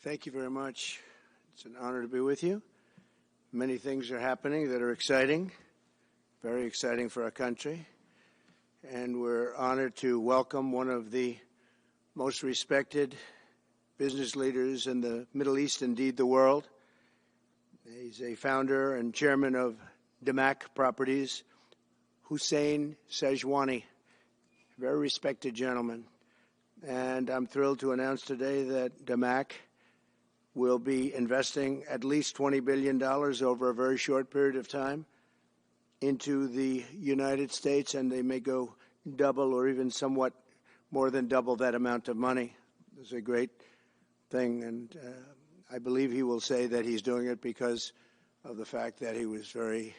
Thank you very much. It's an honor to be with you. Many things are happening that are exciting, very exciting for our country. And we're honored to welcome one of the most respected business leaders in the Middle East, indeed the world. He's a founder and chairman of Damac Properties, Hussein Sajwani, a very respected gentleman. And I'm thrilled to announce today that Damac will be investing at least $20 billion over a very short period of time into the United States, and they may go double or even somewhat more than double that amount of money. It's a great thing, and I believe he will say that he's doing it because of the fact that he was very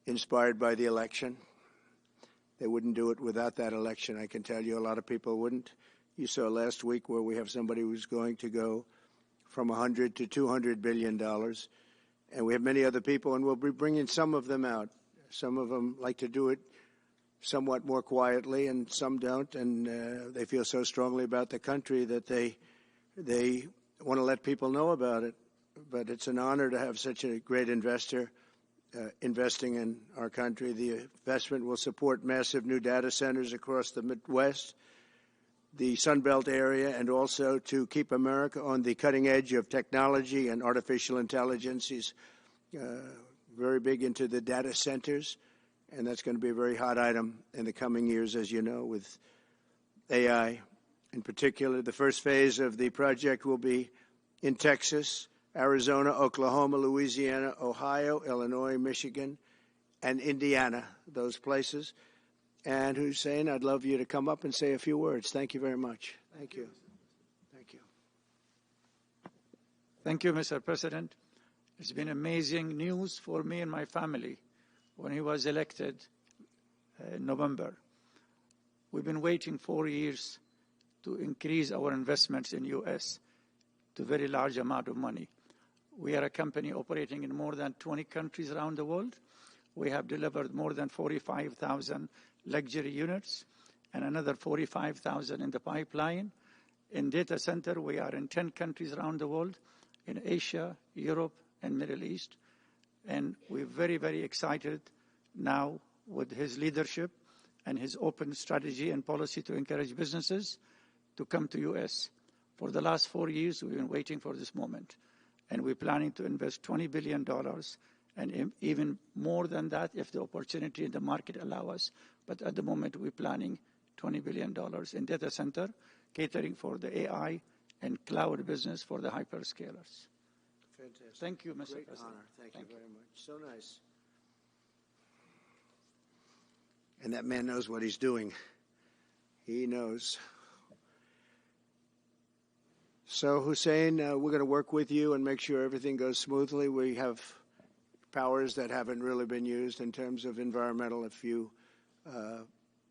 inspired by the election. They wouldn't do it without that election, I can tell you. A lot of people wouldn't. You saw last week where we have somebody who's going to go from $100 to $200 billion. And we have many other people, and we'll be bringing some of them out. Some of them like to do it somewhat more quietly, and some don't. And they feel so strongly about the country that they want to let people know about it. But it's an honor to have such a great investor investing in our country. The investment will support massive new data centers across the Midwest, the Sun Belt area, and also to keep America on the cutting edge of technology and artificial intelligence. He's very big into the data centers, and that's going to be a very hot item in the coming years, as you know, with AI. In particular, the first phase of the project will be in Texas, Arizona, Oklahoma, Louisiana, Ohio, Illinois, Michigan, and Indiana, those places. And Hussein, I'd love you to come up and say a few words. Thank you very much. Thank you. Thank you. Thank you, Mr. President. It's been amazing news for me and my family when he was elected in November. We've been waiting 4 years to increase our investments in U.S. to a very large amount of money. We are a company operating in more than 20 countries around the world. We have delivered more than 45,000 luxury units and another 45,000 in the pipeline. In data center, we are in 10 countries around the world, in Asia, Europe, and Middle East. And we're very, very excited now with his leadership and his open strategy and policy to encourage businesses to come to U.S. For the last 4 years, we've been waiting for this moment. And we're planning to invest $20 billion and even more than that if the opportunity in the market allow us. But at the moment, we're planning $20 billion in data center, catering for the AI and cloud business for the hyperscalers. Fantastic. Thank you, Mr. Great President. honor. Thank you very much. So nice. And that man knows what he's doing. He knows. So, Hussein, we're going to work with you and make sure everything goes smoothly. We have powers that haven't really been used in terms of environmental. If you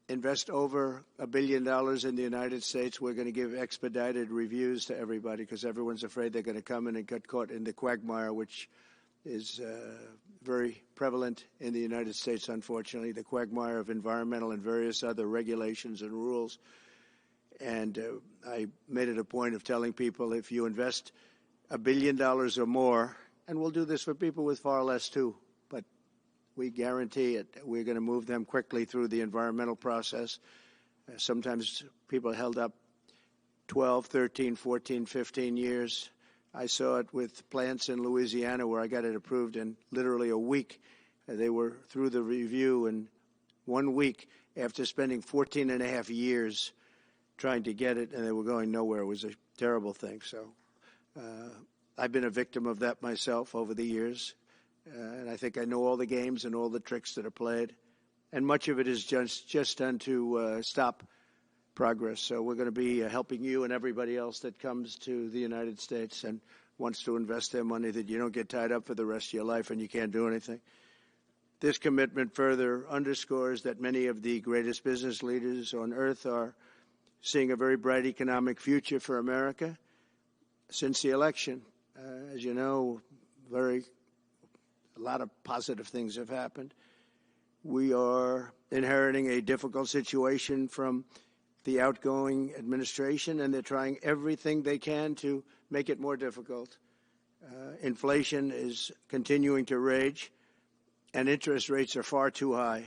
invest over $1 billion in the United States, we're going to give expedited reviews to everybody because everyone's afraid they're going to come in and get caught in the quagmire, which is very prevalent in the United States, unfortunately, the quagmire of environmental and various other regulations and rules. And I made it a point of telling people if you invest $1 billion or more, and we'll do this for people with far less too, but we guarantee it. We're going to move them quickly through the environmental process. Sometimes people held up 12, 13, 14, 15 years. I saw it with plants in Louisiana where I got it approved in literally a week. They were through the review in 1 week after spending 14 and a half years trying to get it, and they were going nowhere. It was a terrible thing. So I've been a victim of that myself over the years, and I think I know all the games and all the tricks that are played, and much of it is just done to stop progress. So we're going to be helping you and everybody else that comes to the United States and wants to invest their money, that you don't get tied up for the rest of your life and you can't do anything. This commitment further underscores that many of the greatest business leaders on earth are seeing a very bright economic future for America since the election. As you know, a lot of positive things have happened. We are inheriting a difficult situation from the outgoing administration, and they're trying everything they can to make it more difficult. Inflation is continuing to rage, and interest rates are far too high.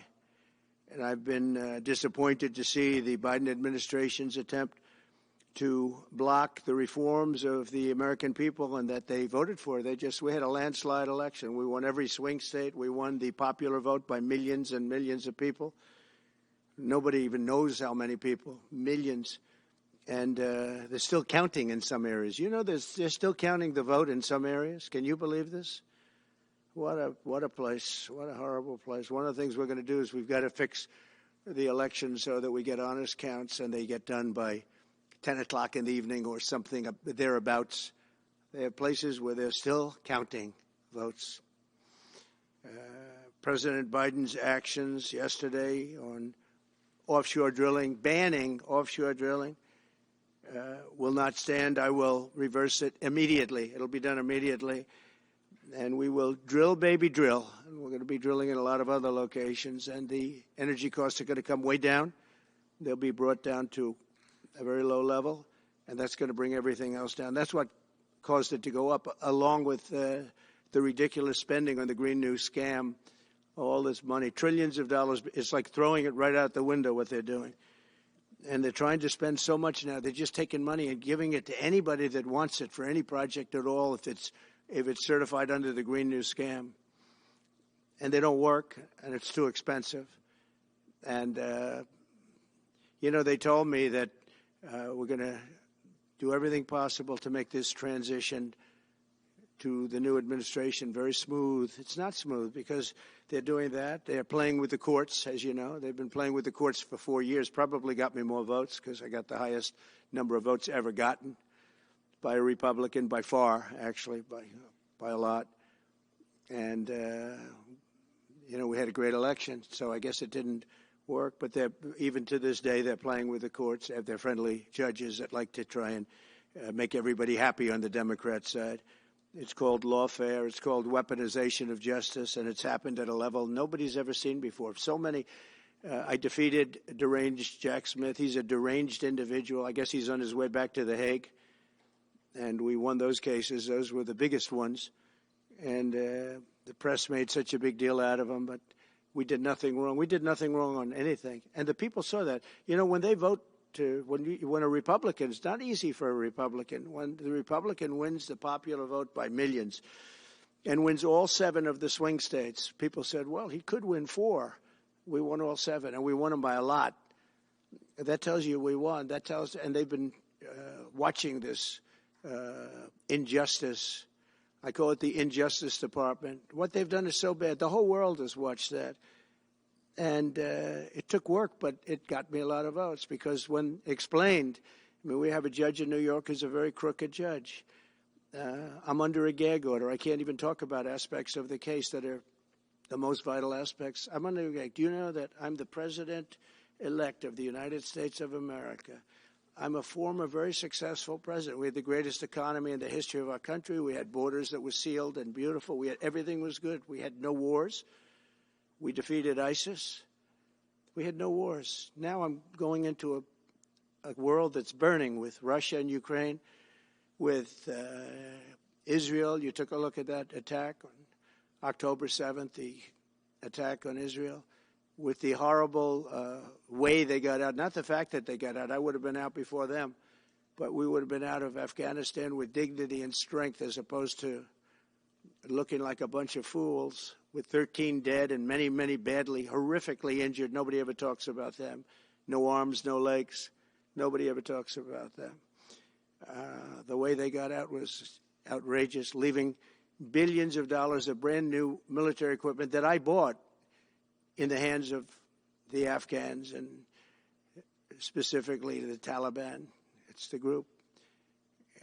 And I've been disappointed to see the Biden administration's attempt to block the reforms of the American people and that they voted for. We had a landslide election. We won every swing state. We won the popular vote by millions and millions of people. Nobody even knows how many people, millions. And they're still counting in some areas. You know, they're still counting the vote in some areas. Can you believe this? What a place. What a horrible place. One of the things we're going to do is we've got to fix the election so that we get honest counts and they get done by 10 o'clock in the evening or something thereabouts. They have places where they're still counting votes. President Biden's actions yesterday on offshore drilling, banning offshore drilling, will not stand. I will reverse it immediately. It'll be done immediately. And we will drill, baby, drill. And we're going to be drilling in a lot of other locations. And the energy costs are going to come way down. They'll be brought down to a very low level. And that's going to bring everything else down. That's what caused it to go up, along with the ridiculous spending on the Green New scam. All this money, trillions of dollars. It's like throwing it right out the window, what they're doing. And they're trying to spend so much now. They're just taking money and giving it to anybody that wants it for any project at all, if it's certified under the Green New scam. And they don't work, and it's too expensive. And, you know, they told me that we're going to do everything possible to make this transition to the new administration very smooth. It's not smooth because they're doing that. They're playing with the courts, as you know. They've been playing with the courts for 4 years, probably got me more votes because I got the highest number of votes ever gotten by a Republican, by far, actually, by a lot. And, you know, we had a great election, so I guess it didn't work. But even to this day, they're playing with the courts. They have their friendly judges that like to try and make everybody happy on the Democrat side. It's called lawfare. It's called weaponization of justice, and it's happened at a level nobody's ever seen before. So many. I defeated deranged Jack Smith. He's a deranged individual. I guess he's on his way back to The Hague, and we won those cases. Those were the biggest ones, and the press made such a big deal out of them, but we did nothing wrong. We did nothing wrong on anything, and the people saw that. You know, when they vote, when a Republican, it's not easy for a Republican. When the Republican wins the popular vote by millions and wins all 7 of the swing states, people said, well, he could win 4. We won all 7, and we won them by a lot. That tells you we won. And they've been watching this injustice. I call it the Injustice Department. What they've done is so bad. The whole world has watched that. And it took work, but it got me a lot of votes because when explained, I mean, we have a judge in New York who's a very crooked judge. I'm under a gag order. I can't even talk about aspects of the case that are the most vital aspects. I'm under a gag. Do you know that I'm the president-elect of the United States of America? I'm a former very successful president. We had the greatest economy in the history of our country. We had borders that were sealed and beautiful. Everything was good. We had no wars. We defeated ISIS. We had no wars. Now I'm going into a world that's burning with Russia and Ukraine, with Israel. You took a look at that attack on October 7th, the attack on Israel, with the horrible way they got out. Not the fact that they got out. I would have been out before them. But we would have been out of Afghanistan with dignity and strength as opposed to looking like a bunch of fools with 13 dead and many, many badly, horrifically injured. Nobody ever talks about them. No arms, no legs. Nobody ever talks about them. The way they got out was outrageous, leaving billions of dollars of brand new military equipment that I bought in the hands of the Afghans and specifically the Taliban. It's the group.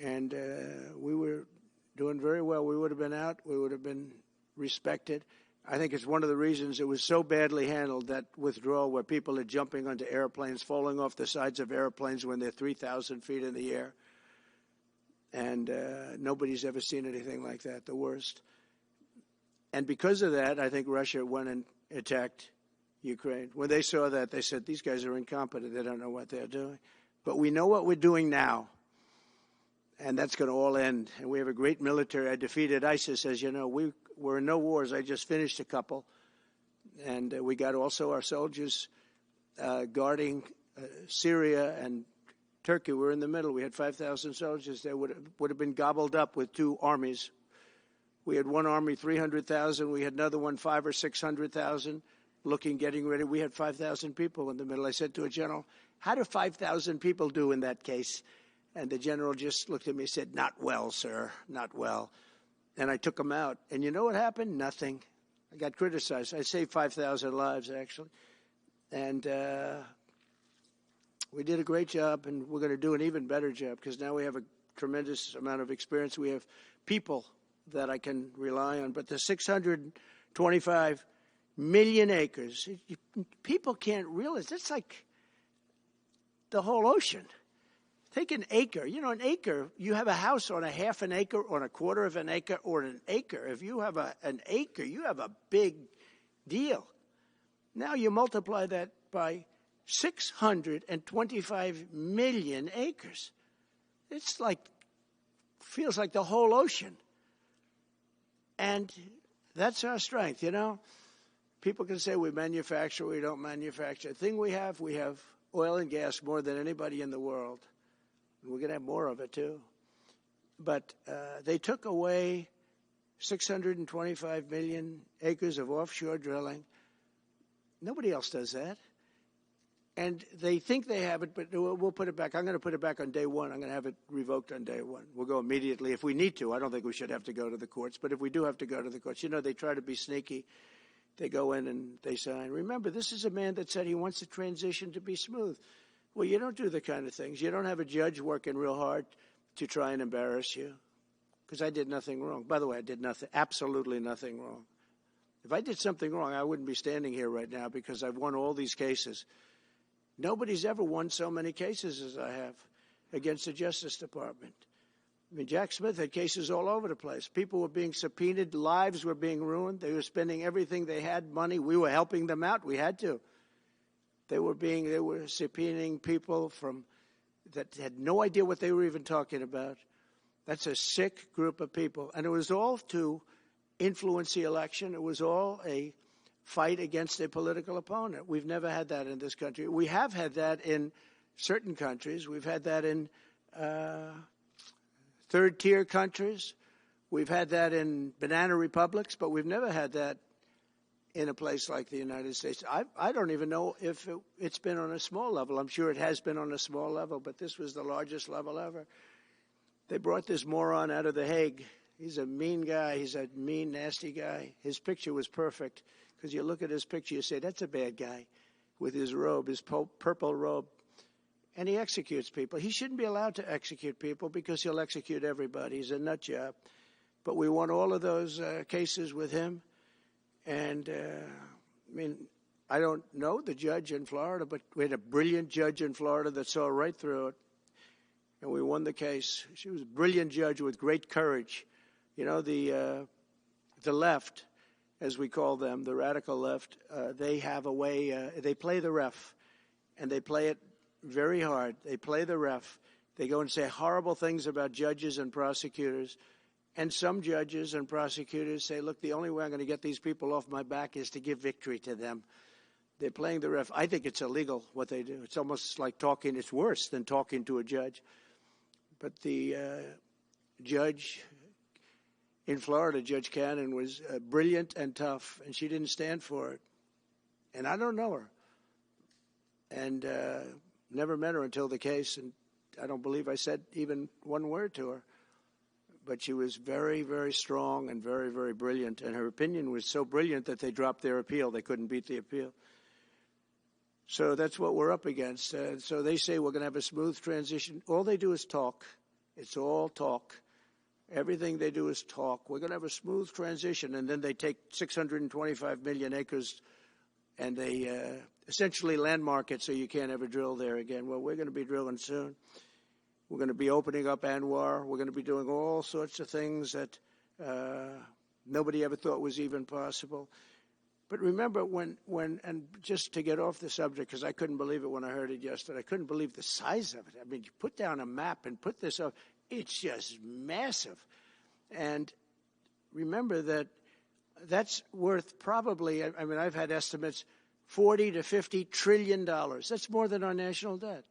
And we were doing very well. We would have been out. We would have been respected. I think it's one of the reasons it was so badly handled, that withdrawal where people are jumping onto airplanes, falling off the sides of airplanes when they're 3,000 feet in the air. And nobody's ever seen anything like that, the worst. And because of that, I think Russia went and attacked Ukraine. When they saw that, they said, these guys are incompetent. They don't know what they're doing. But we know what we're doing now, and that's going to all end. And we have a great military. I defeated ISIS, as you know. We're in no wars. I just finished a couple. And we got also our soldiers guarding Syria and Turkey. We're in the middle. We had 5,000 soldiers. They would have been gobbled up with two armies. We had one army, 300,000. We had another one, 500,000 or 600,000, getting ready. We had 5,000 people in the middle. I said to a general, how do 5,000 people do in that case? And the general just looked at me and said, not well, sir, not well. And I took them out. And you know what happened? Nothing. I got criticized. I saved 5,000 lives, actually. And we did a great job, and we're going to do an even better job because now we have a tremendous amount of experience. We have people that I can rely on. But the 625 million acres, people can't realize. That's like the whole ocean. Take an acre. You know, an acre, you have a house on a half an acre, on a quarter of an acre, or an acre. If you have an acre, you have a big deal. Now you multiply that by 625 million acres. It's like, feels like the whole ocean. And that's our strength, you know. People can say we manufacture, we don't manufacture. The thing we have oil and gas more than anybody in the world. We're going to have more of it, too. But they took away 625 million acres of offshore drilling. Nobody else does that. And they think they have it, but we'll put it back. I'm going to put it back on day one. I'm going to have it revoked on day one. We'll go immediately if we need to. I don't think we should have to go to the courts. But if we do have to go to the courts, you know, they try to be sneaky. They go in and they sign. Remember, this is a man that said he wants the transition to be smooth. Well, you don't do the kind of things. You don't have a judge working real hard to try and embarrass you. Because I did nothing wrong. By the way, I did nothing, absolutely nothing wrong. If I did something wrong, I wouldn't be standing here right now because I've won all these cases. Nobody's ever won so many cases as I have against the Justice Department. I mean, Jack Smith had cases all over the place. People were being subpoenaed. Lives were being ruined. They were spending everything they had, money. We were helping them out. We had to. They were subpoenaing people that had no idea what they were even talking about. That's a sick group of people. And it was all to influence the election. It was all a fight against a political opponent. We've never had that in this country. We have had that in certain countries. We've had that in third-tier countries. We've had that in banana republics, but we've never had that in a place like the United States. I don't even know if it's been on a small level. I'm sure it has been on a small level, but this was the largest level ever. They brought this moron out of The Hague. He's a mean guy. He's a mean, nasty guy. His picture was perfect because you look at his picture, you say, that's a bad guy with his robe, his purple robe. And he executes people. He shouldn't be allowed to execute people because he'll execute everybody. He's a nut job. But we won all of those cases with him. And, I mean, I don't know the judge in Florida, but we had a brilliant judge in Florida that saw right through it. And we won the case. She was a brilliant judge with great courage. You know, the left, as we call them, the radical left, they have a way, they play the ref, and they play it very hard. They play the ref. They go and say horrible things about judges and prosecutors. And some judges and prosecutors say, look, the only way I'm going to get these people off my back is to give victory to them. They're playing the ref. I think it's illegal what they do. It's almost like talking. It's worse than talking to a judge. But the judge in Florida, Judge Cannon, was brilliant and tough, and she didn't stand for it. And I don't know her. And never met her until the case, and I don't believe I said even one word to her. But she was very, very strong and very, very brilliant. And her opinion was so brilliant that they dropped their appeal. They couldn't beat the appeal. So that's what we're up against. So they say we're going to have a smooth transition. All they do is talk. It's all talk. Everything they do is talk. We're going to have a smooth transition. And then they take 625 million acres and they essentially landmark it so you can't ever drill there again. Well, we're going to be drilling soon. We're going to be opening up Anwar. We're going to be doing all sorts of things that nobody ever thought was even possible. But remember and just to get off the subject, because I couldn't believe it when I heard it yesterday. I couldn't believe the size of it. I mean, you put down a map and put this up, it's just massive. And remember that that's worth probably, I mean, I've had estimates, $40 to $50 trillion. That's more than our national debt.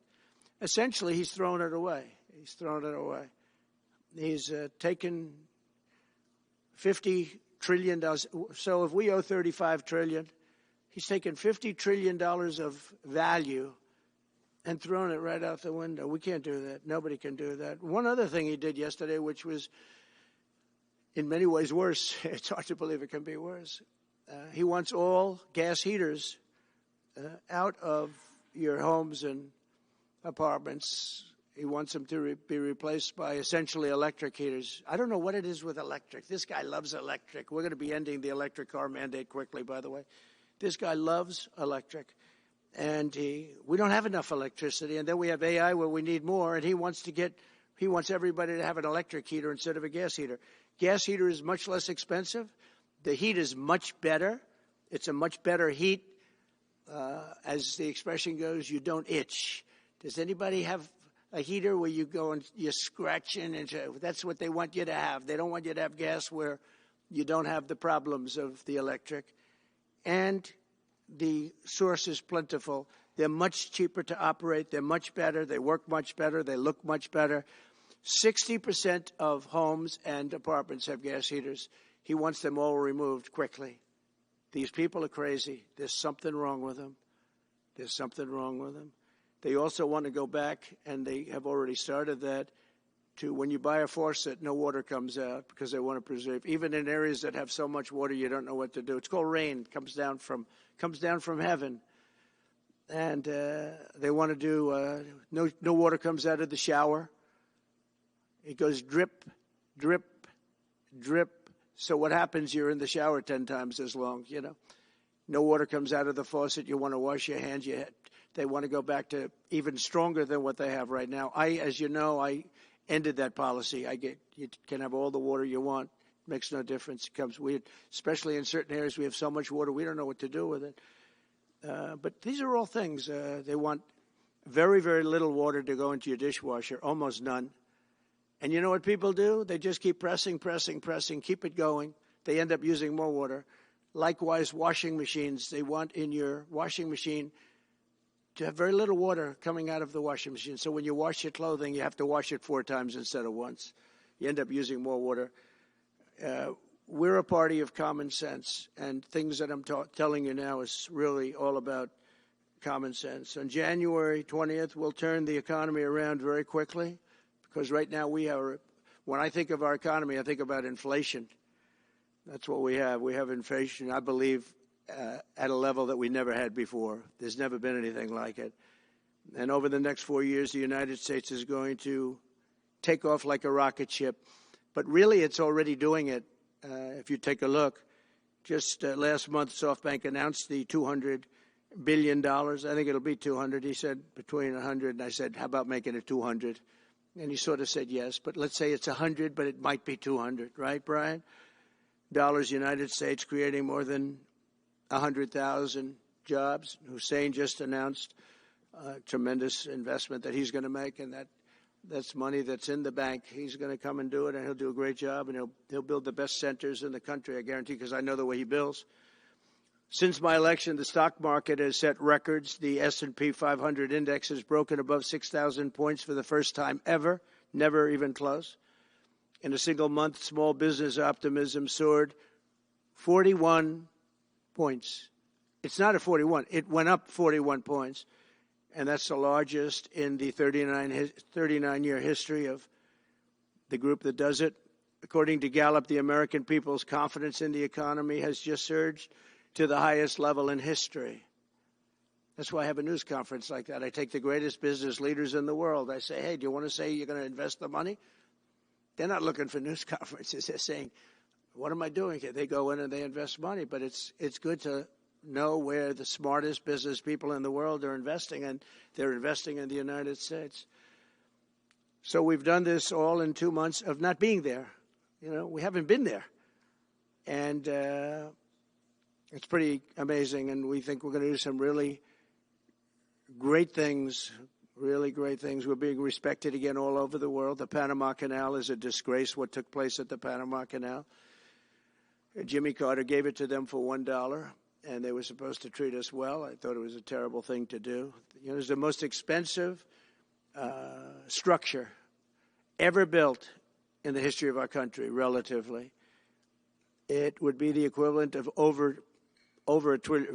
Essentially, he's thrown it away. He's thrown it away. He's taken $50 trillion. So if we owe $35 trillion, he's taken $50 trillion of value and thrown it right out the window. We can't do that. Nobody can do that. One other thing he did yesterday, which was in many ways worse, it's hard to believe it can be worse. He wants all gas heaters out of your homes and apartments. He wants them to be replaced by essentially electric heaters. I don't know what it is with electric. This guy loves electric. We're going to be ending the electric car mandate quickly, by the way. This guy loves electric. And we don't have enough electricity. And then we have AI where we need more. And he wants everybody to have an electric heater instead of a gas heater. Gas heater is much less expensive. The heat is much better. It's a much better heat. As the expression goes, you don't itch. Does anybody have a heater where you go and you're scratching? And that's what they want you to have. They don't want you to have gas where you don't have the problems of the electric. And the source is plentiful. They're much cheaper to operate. They're much better. They work much better. They look much better. 60% of homes and apartments have gas heaters. He wants them all removed quickly. These people are crazy. There's something wrong with them. There's something wrong with them. They also want to go back, and they have already started that, to when you buy a faucet, no water comes out because they want to preserve. Even in areas that have so much water, you don't know what to do. It's called rain. It comes down from heaven. And they want to do no water comes out of the shower. It goes drip, drip, drip. So what happens? You're in the shower 10 times as long, you know. No water comes out of the faucet. You want to wash your hands. They want to go back to even stronger than what they have right now. As you know, I ended that policy. You can have all the water you want. It makes no difference. It comes weird, especially in certain areas. We have so much water, we don't know what to do with it. But these are all things. They want very, very little water to go into your dishwasher, almost none. And you know what people do? They just keep pressing, keep it going. They end up using more water. Likewise, washing machines. They want in your washing machine to have very little water coming out of the washing machine. So when you wash your clothing, you have to wash it 4 times instead of once. You end up using more water. We're a party of common sense, and things that I'm telling you now is really all about common sense. On January 20th, we'll turn the economy around very quickly, because right now when I think of our economy, I think about inflation. That's what we have. We have inflation, I believe, at a level that we never had before. There's never been anything like it. And over the next 4 years, the United States is going to take off like a rocket ship. But really, it's already doing it. If you take a look, just last month, SoftBank announced the $200 billion. I think it'll be 200. He said between 100, and I said, how about making it 200? And he sort of said yes, but let's say it's 100, but it might be 200, right, Brian? Dollars, United States, creating more than 100,000 jobs. Hussein just announced a tremendous investment that he's going to make, and that's money that's in the bank. He's going to come and do it, and he'll do a great job, and he'll build the best centers in the country, I guarantee, because I know the way he builds. Since my election, the stock market has set records. The S&P 500 index has broken above 6,000 points for the first time ever, never even close. In a single month, small business optimism soared 41 points. It's not a 41. It went up 41 points. And that's the largest in the 39-year history of the group that does it. According to Gallup, the American people's confidence in the economy has just surged to the highest level in history. That's why I have a news conference like that. I take the greatest business leaders in the world. I say, hey, do you want to say you're going to invest the money? They're not looking for news conferences. They're saying, what am I doing here? They go in and they invest money. But it's good to know where the smartest business people in the world are investing, and they're investing in the United States. So we've done this all in 2 months of not being there. You know, we haven't been there. And It's pretty amazing, and we think we're going to do some really great things, really great things. We're being respected again all over the world. The Panama Canal is a disgrace, what took place at the Panama Canal. Jimmy Carter gave it to them for $1, and they were supposed to treat us well. I thought it was a terrible thing to do. You know, it was the most expensive structure ever built in the history of our country, relatively. It would be the equivalent of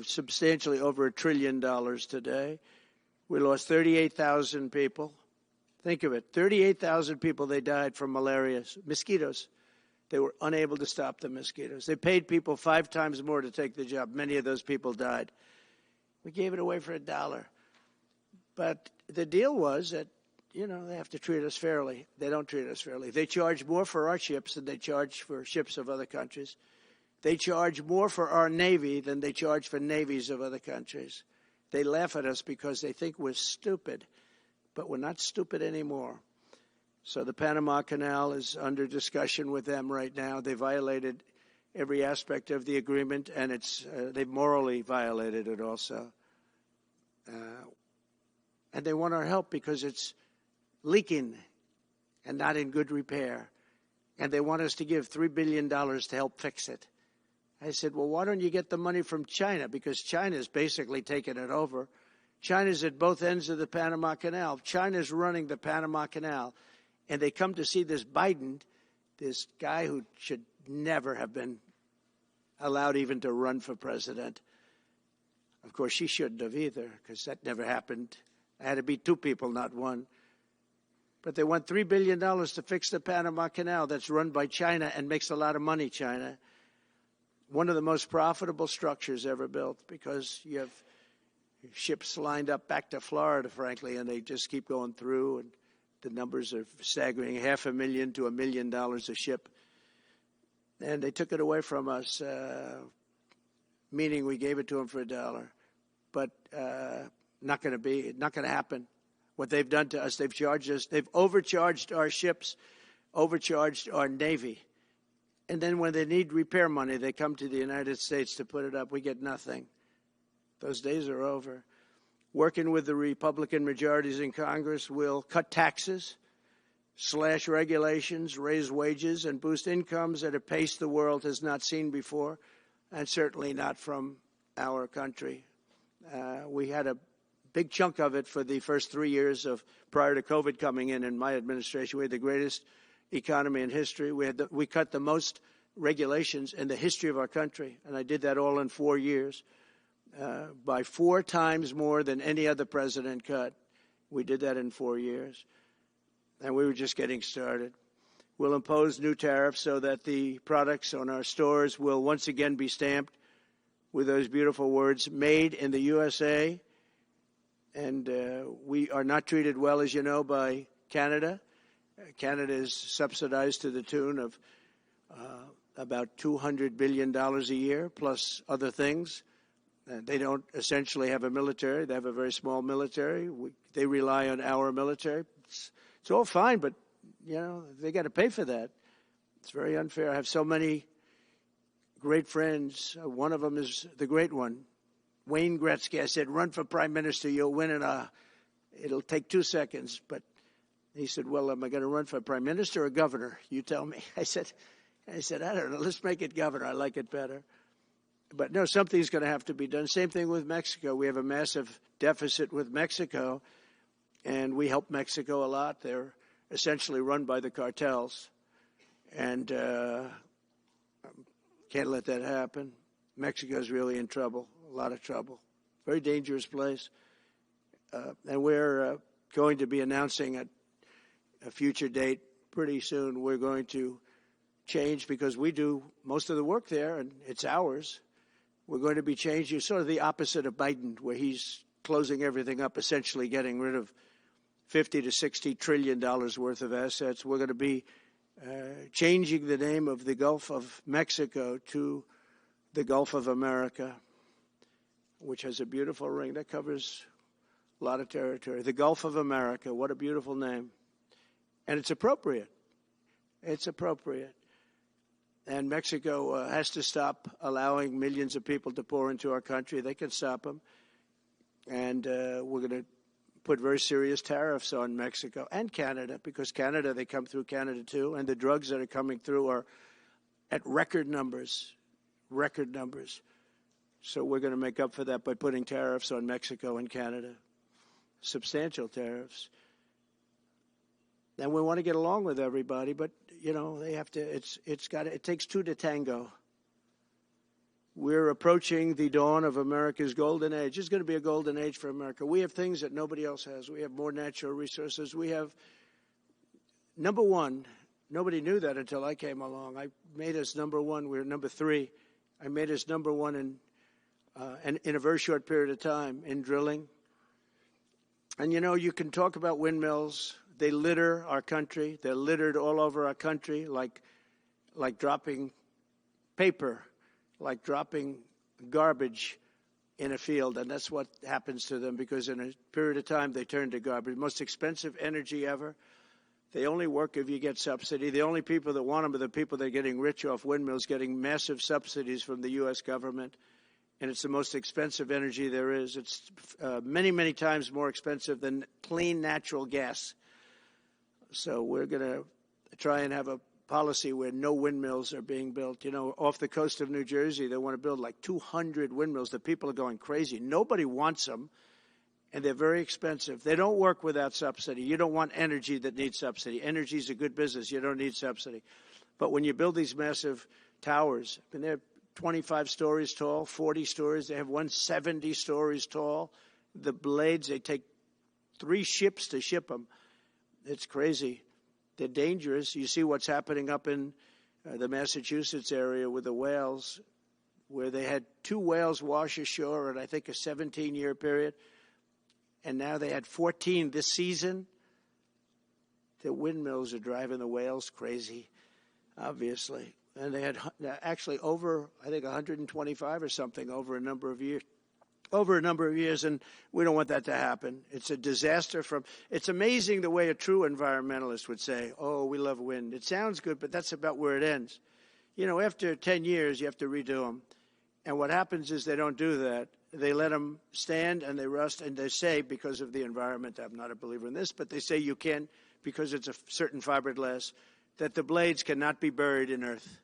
substantially over $1 trillion today. We lost 38,000 people. Think of it, 38,000 people, they died from malaria, mosquitoes. They were unable to stop the mosquitoes. They paid people 5 times more to take the job. Many of those people died. We gave it away for $1. But the deal was that, you know, they have to treat us fairly. They don't treat us fairly. They charge more for our ships than they charge for ships of other countries. They charge more for our Navy than they charge for navies of other countries. They laugh at us because they think we're stupid, but we're not stupid anymore. So the Panama Canal is under discussion with them right now. They violated every aspect of the agreement, and they've morally violated it also. And they want our help because it's leaking and not in good repair. And they want us to give $3 billion to help fix it. I said, well, why don't you get the money from China? Because China's basically taken it over. China's at both ends of the Panama Canal. China's running the Panama Canal. And they come to see this Biden, this guy who should never have been allowed even to run for president. Of course, she shouldn't have either, because that never happened. It had to be 2 people, not 1. But they want $3 billion to fix the Panama Canal that's run by China and makes a lot of money, China. One of the most profitable structures ever built, because you have ships lined up back to Florida, frankly, and they just keep going through, and the numbers are staggering, $500,000 to $1 million a ship. And they took it away from us, meaning we gave it to them for $1. But not going to happen. What they've done to us, they've charged us, they've overcharged our ships, overcharged our Navy. And then when they need repair money, they come to the United States to put it up. We get nothing. Those days are over. Working with the Republican majorities in Congress, will cut taxes, slash regulations, raise wages, and boost incomes at a pace the world has not seen before, and certainly not from our country. We had a big chunk of it for the first 3 years prior to COVID coming in my administration. We had the greatest economy in history. We cut the most regulations in the history of our country, and I did that all in 4 years. By 4 times more than any other president cut. We did that in 4 years. And we were just getting started. We'll impose new tariffs so that the products on our stores will once again be stamped with those beautiful words, made in the USA. And we are not treated well, as you know, by Canada. Canada is subsidized to the tune of about $200 billion a year, plus other things. They don't essentially have a military. They have a very small military. They rely on our military. It's all fine, but, you know, they got to pay for that. It's very unfair. I have so many great friends. One of them is the great one, Wayne Gretzky. I said, run for prime minister. You'll win it'll take 2 seconds. But he said, well, am I going to run for prime minister or governor? You tell me. I said, I don't know. Let's make it governor. I like it better. But no, something's going to have to be done. Same thing with Mexico. We have a massive deficit with Mexico, and we help Mexico a lot. They're essentially run by the cartels, and can't let that happen. Mexico's really in trouble, a lot of trouble. Very dangerous place. And we're going to be announcing a future date pretty soon. We're going to change, because we do most of the work there, and it's ours. We're going to be changing, sort of the opposite of Biden, where he's closing everything up, essentially getting rid of $50 to $60 trillion worth of assets. We're going to be changing the name of the Gulf of Mexico to the Gulf of America, which has a beautiful ring that covers a lot of territory. The Gulf of America, what a beautiful name. And it's appropriate. It's appropriate. And Mexico has to stop allowing millions of people to pour into our country. They can stop them. And we're going to put very serious tariffs on Mexico and Canada, because Canada, they come through Canada too. And the drugs that are coming through are at record numbers. So we're going to make up for that by putting tariffs on Mexico and Canada, substantial tariffs. And we want to get along with everybody, but you know they have to. It takes two to tango. We're approaching the dawn of America's golden age. It's going to be a golden age for America. We have things that nobody else has. We have more natural resources. We have number one. Nobody knew that until I came along. I made us number one. We're number three. I made us number one in a very short period of time in drilling. And, you know, you can talk about windmills. They litter our country. They're littered all over our country like dropping paper, like dropping garbage in a field. And that's what happens to them, because in a period of time they turn to garbage. Most expensive energy ever. They only work if you get subsidy. The only people that want them are the people that are getting rich off windmills, getting massive subsidies from the U.S. government. And it's the most expensive energy there is. It's many, many times more expensive than clean natural gas. So we're going to try and have a policy where no windmills are being built. You know, off the coast of New Jersey, they want to build like 200 windmills. The people are going crazy. Nobody wants them. And they're very expensive. They don't work without subsidy. You don't want energy that needs subsidy. Energy is a good business. You don't need subsidy. But when you build these massive towers, I mean, they're 25 stories tall, 40 stories. They have 170 stories tall. The blades, they take 3 ships to ship them. It's crazy. They're dangerous. You see what's happening up in the Massachusetts area with the whales, where they had 2 whales wash ashore in, I think, a 17-year period. And now they had 14 this season. The windmills are driving the whales crazy, obviously. And they had actually over, I think, 125 or something over a number of years. And we don't want that to happen. It's a disaster. It's amazing the way a true environmentalist would say, oh, we love wind. It sounds good, but that's about where it ends. You know, after 10 years, you have to redo them. And what happens is they don't do that. They let them stand and they rust, and they say, because of the environment, I'm not a believer in this, but they say you can, because it's a certain fiberglass, that the blades cannot be buried in earth,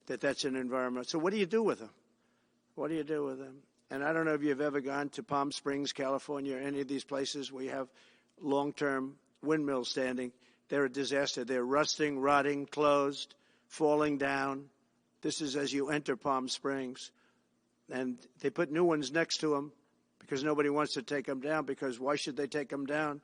that's an environment. So what do you do with them? What do you do with them? And I don't know if you've ever gone to Palm Springs, California, or any of these places where you have long-term windmills standing. They're a disaster. They're rusting, rotting, closed, falling down. This is as you enter Palm Springs. And they put new ones next to them because nobody wants to take them down, because why should they take them down?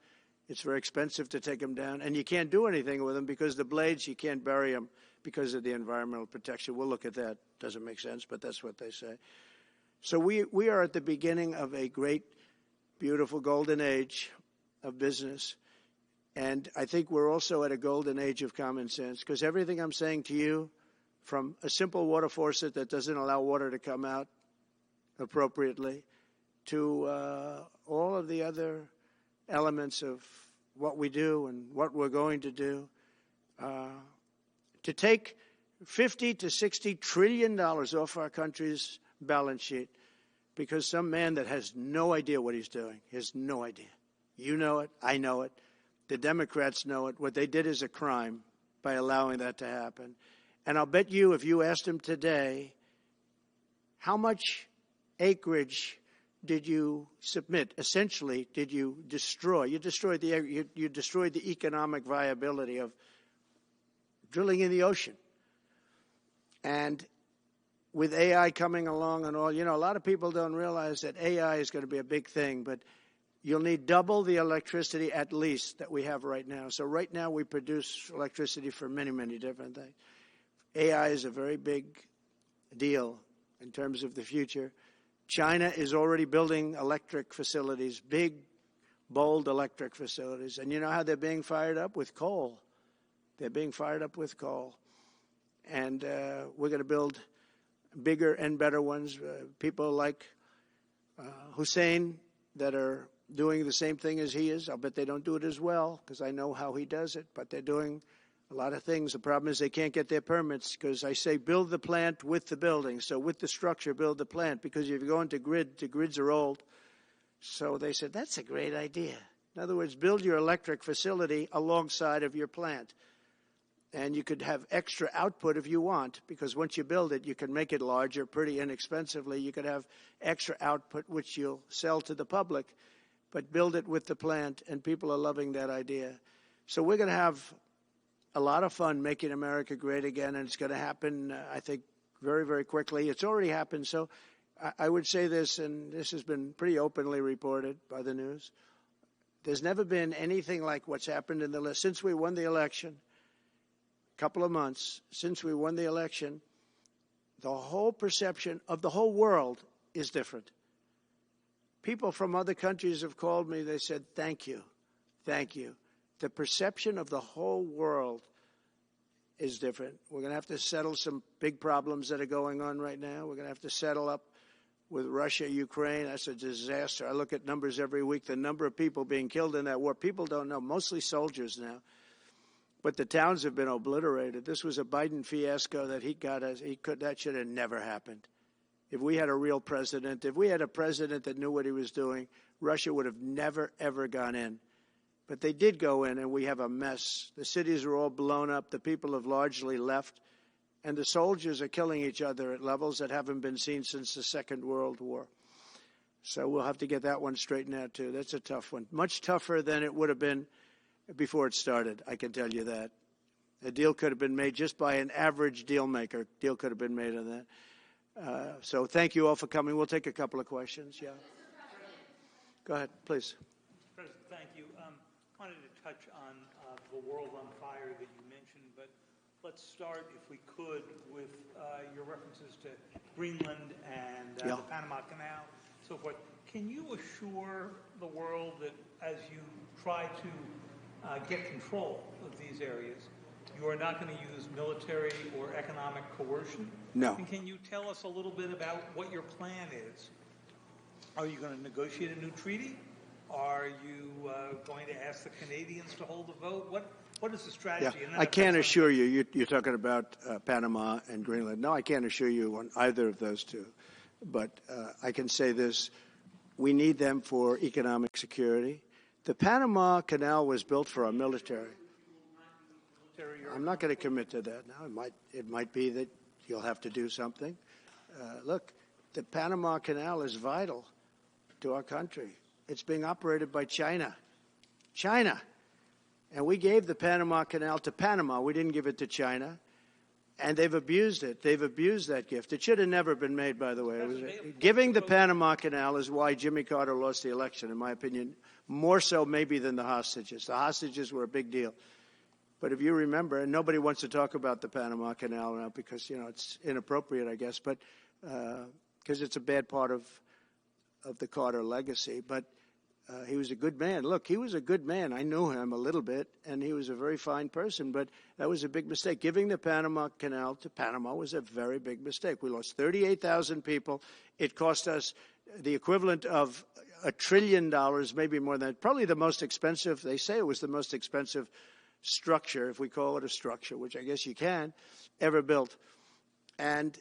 It's very expensive to take them down. And you can't do anything with them because the blades, you can't bury them because of the environmental protection. We'll look at that. Doesn't make sense, but that's what they say. So we are at the beginning of a great, beautiful golden age of business. And I think we're also at a golden age of common sense, because everything I'm saying to you, from a simple water faucet that doesn't allow water to come out appropriately, to all of the other elements of what we do and what we're going to do, to take $50 to $60 trillion off our country's balance sheet because some man that has no idea what he's doing, he has no idea. You know it. I know it. The Democrats know it. What they did is a crime by allowing that to happen. And I'll bet you, if you asked him today, how much acreage did you submit? Essentially, did you destroy? You destroyed the economic viability of drilling in the ocean. And with AI coming along and all, you know, a lot of people don't realize that AI is going to be a big thing, but you'll need double the electricity at least that we have right now. So right now we produce electricity for many, many different things. AI is a very big deal in terms of the future. China is already building electric facilities, big, bold electric facilities. And you know how they're being fired up? With coal. They're being fired up with coal. And we're going to build bigger and better ones. People like Hussein that are doing the same thing as he is. I'll bet they don't do it as well because I know how he does it. But they're doing A lot of things, the problem is they can't get their permits because I say build the plant with the building. So with the structure, build the plant, because if you go into grid, the grids are old. So they said, that's a great idea. In other words, build your electric facility alongside of your plant. And you could have extra output if you want, because once you build it, you can make it larger pretty inexpensively. You could have extra output, which you'll sell to the public, but build it with the plant, and people are loving that idea. So we're going to have a lot of fun making America great again, and it's going to happen, I think, very, very quickly. It's already happened. So I would say this, and this has been pretty openly reported by the news. There's never been anything like what's happened in the list. Since we won the election, a couple of months, since we won the election, the whole perception of the whole world is different. People from other countries have called me. They said, thank you. Thank you. The perception of the whole world is different. We're going to have to settle some big problems that are going on right now. We're going to have to settle up with Russia, Ukraine. That's a disaster. I look at numbers every week, the number of people being killed in that war. People don't know, mostly soldiers now. But the towns have been obliterated. This was a Biden fiasco that he got. That should have never happened. If we had a real president, if we had a president that knew what he was doing, Russia would have never, ever gone in. But they did go in, and we have a mess. The cities are all blown up. The people have largely left. And the soldiers are killing each other at levels that haven't been seen since the Second World War. So we'll have to get that one straightened out, too. That's a tough one. Much tougher than it would have been before it started, I can tell you that. A deal could have been made just by an average deal maker. Deal could have been made on that. So thank you all for coming. We'll take a couple of questions. Yeah. Go ahead, please. President, thank you. Wanted to touch on the world on fire that you mentioned, but let's start, if we could, with your references to Greenland and the Panama Canal, so forth. Can you assure the world that as you try to get control of these areas, you are not going to use military or economic coercion? No. And can you tell us a little bit about what your plan is? Are you going to negotiate a new treaty? Are you going to ask the Canadians to hold a vote? What is the strategy? Yeah. I can't assure you. You're talking about Panama and Greenland. No, I can't assure you on either of those two. But I can say this. We need them for economic security. The Panama Canal was built for our military. I'm not going to commit to that now. It might be that you'll have to do something. Look, the Panama Canal is vital to our country. It's being operated by China. China. And we gave the Panama Canal to Panama. We didn't give it to China. And they've abused it. They've abused that gift. It should have never been made, by the way. Giving the Panama Canal is why Jimmy Carter lost the election, in my opinion, more so maybe than the hostages. The hostages were a big deal. But if you remember, and nobody wants to talk about the Panama Canal now because, it's inappropriate, I guess, but because it's a bad part of the Carter legacy. But he was a good man. Look, he was a good man. I knew him a little bit, and he was a very fine person. But that was a big mistake. Giving the Panama Canal to Panama was a very big mistake. We lost 38,000 people. It cost us the equivalent of $1 trillion, maybe more than that. Probably the most expensive. They say it was the most expensive structure, if we call it a structure, which I guess you can, ever built. And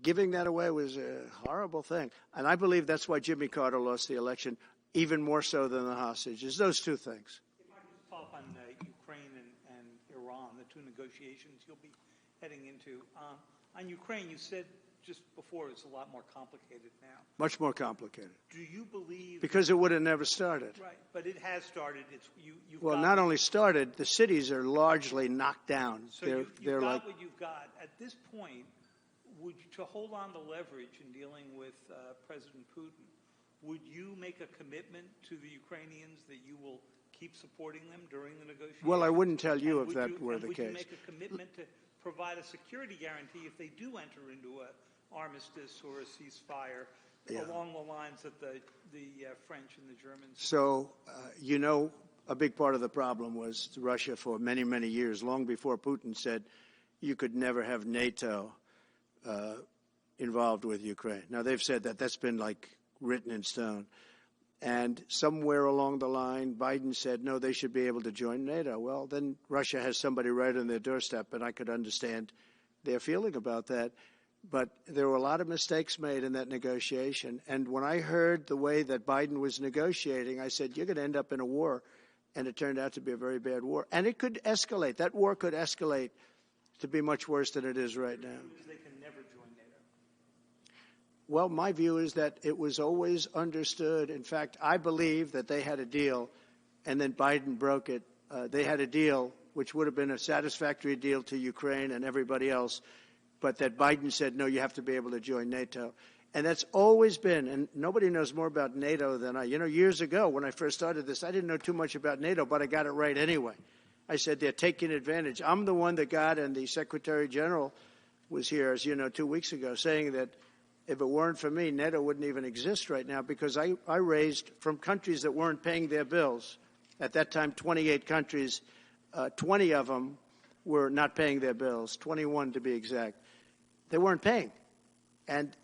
giving that away was a horrible thing. And I believe that's why Jimmy Carter lost the election, even more so than the hostages. Those two things. If I could follow up on Ukraine and Iran, the two negotiations you'll be heading into. On Ukraine, you said just before it's a lot more complicated now. Much more complicated. Do you believe... Because it would have never started. Right, but it has started. You've well, got not only started, the cities are largely knocked down. So you've got what you've got. At this point, to hold on to leverage in dealing with President Putin, would you make a commitment to the Ukrainians that you will keep supporting them during the negotiations? Well, I wouldn't tell you if that were the case. Would you make a commitment to provide a security guarantee if they do enter into an armistice or a ceasefire along the lines that the French and the Germans? So, a big part of the problem was Russia for many, many years, long before Putin said you could never have NATO involved with Ukraine. Now, they've said that. That's been, written in stone. And somewhere along the line, Biden said, no, they should be able to join NATO. Well, then Russia has somebody right on their doorstep, and I could understand their feeling about that. But there were a lot of mistakes made in that negotiation. And when I heard the way that Biden was negotiating, I said, you're going to end up in a war. And it turned out to be a very bad war. And it could escalate. That war could escalate to be much worse than it is right now. They can never join NATO. Well, my view is that it was always understood. In fact, I believe that they had a deal, and then Biden broke it. They had a deal, which would have been a satisfactory deal to Ukraine and everybody else, but that Biden said, no, you have to be able to join NATO. And that's always been, and nobody knows more about NATO than I. You know, years ago when I first started this, I didn't know too much about NATO, but I got it right anyway. I said they're taking advantage. I'm the one that got, and the Secretary General was here, as you know, 2 weeks ago, saying that if it weren't for me, NATO wouldn't even exist right now, because I raised from countries that weren't paying their bills. At that time, 28 countries, 20 of them were not paying their bills, 21 to be exact. They weren't paying,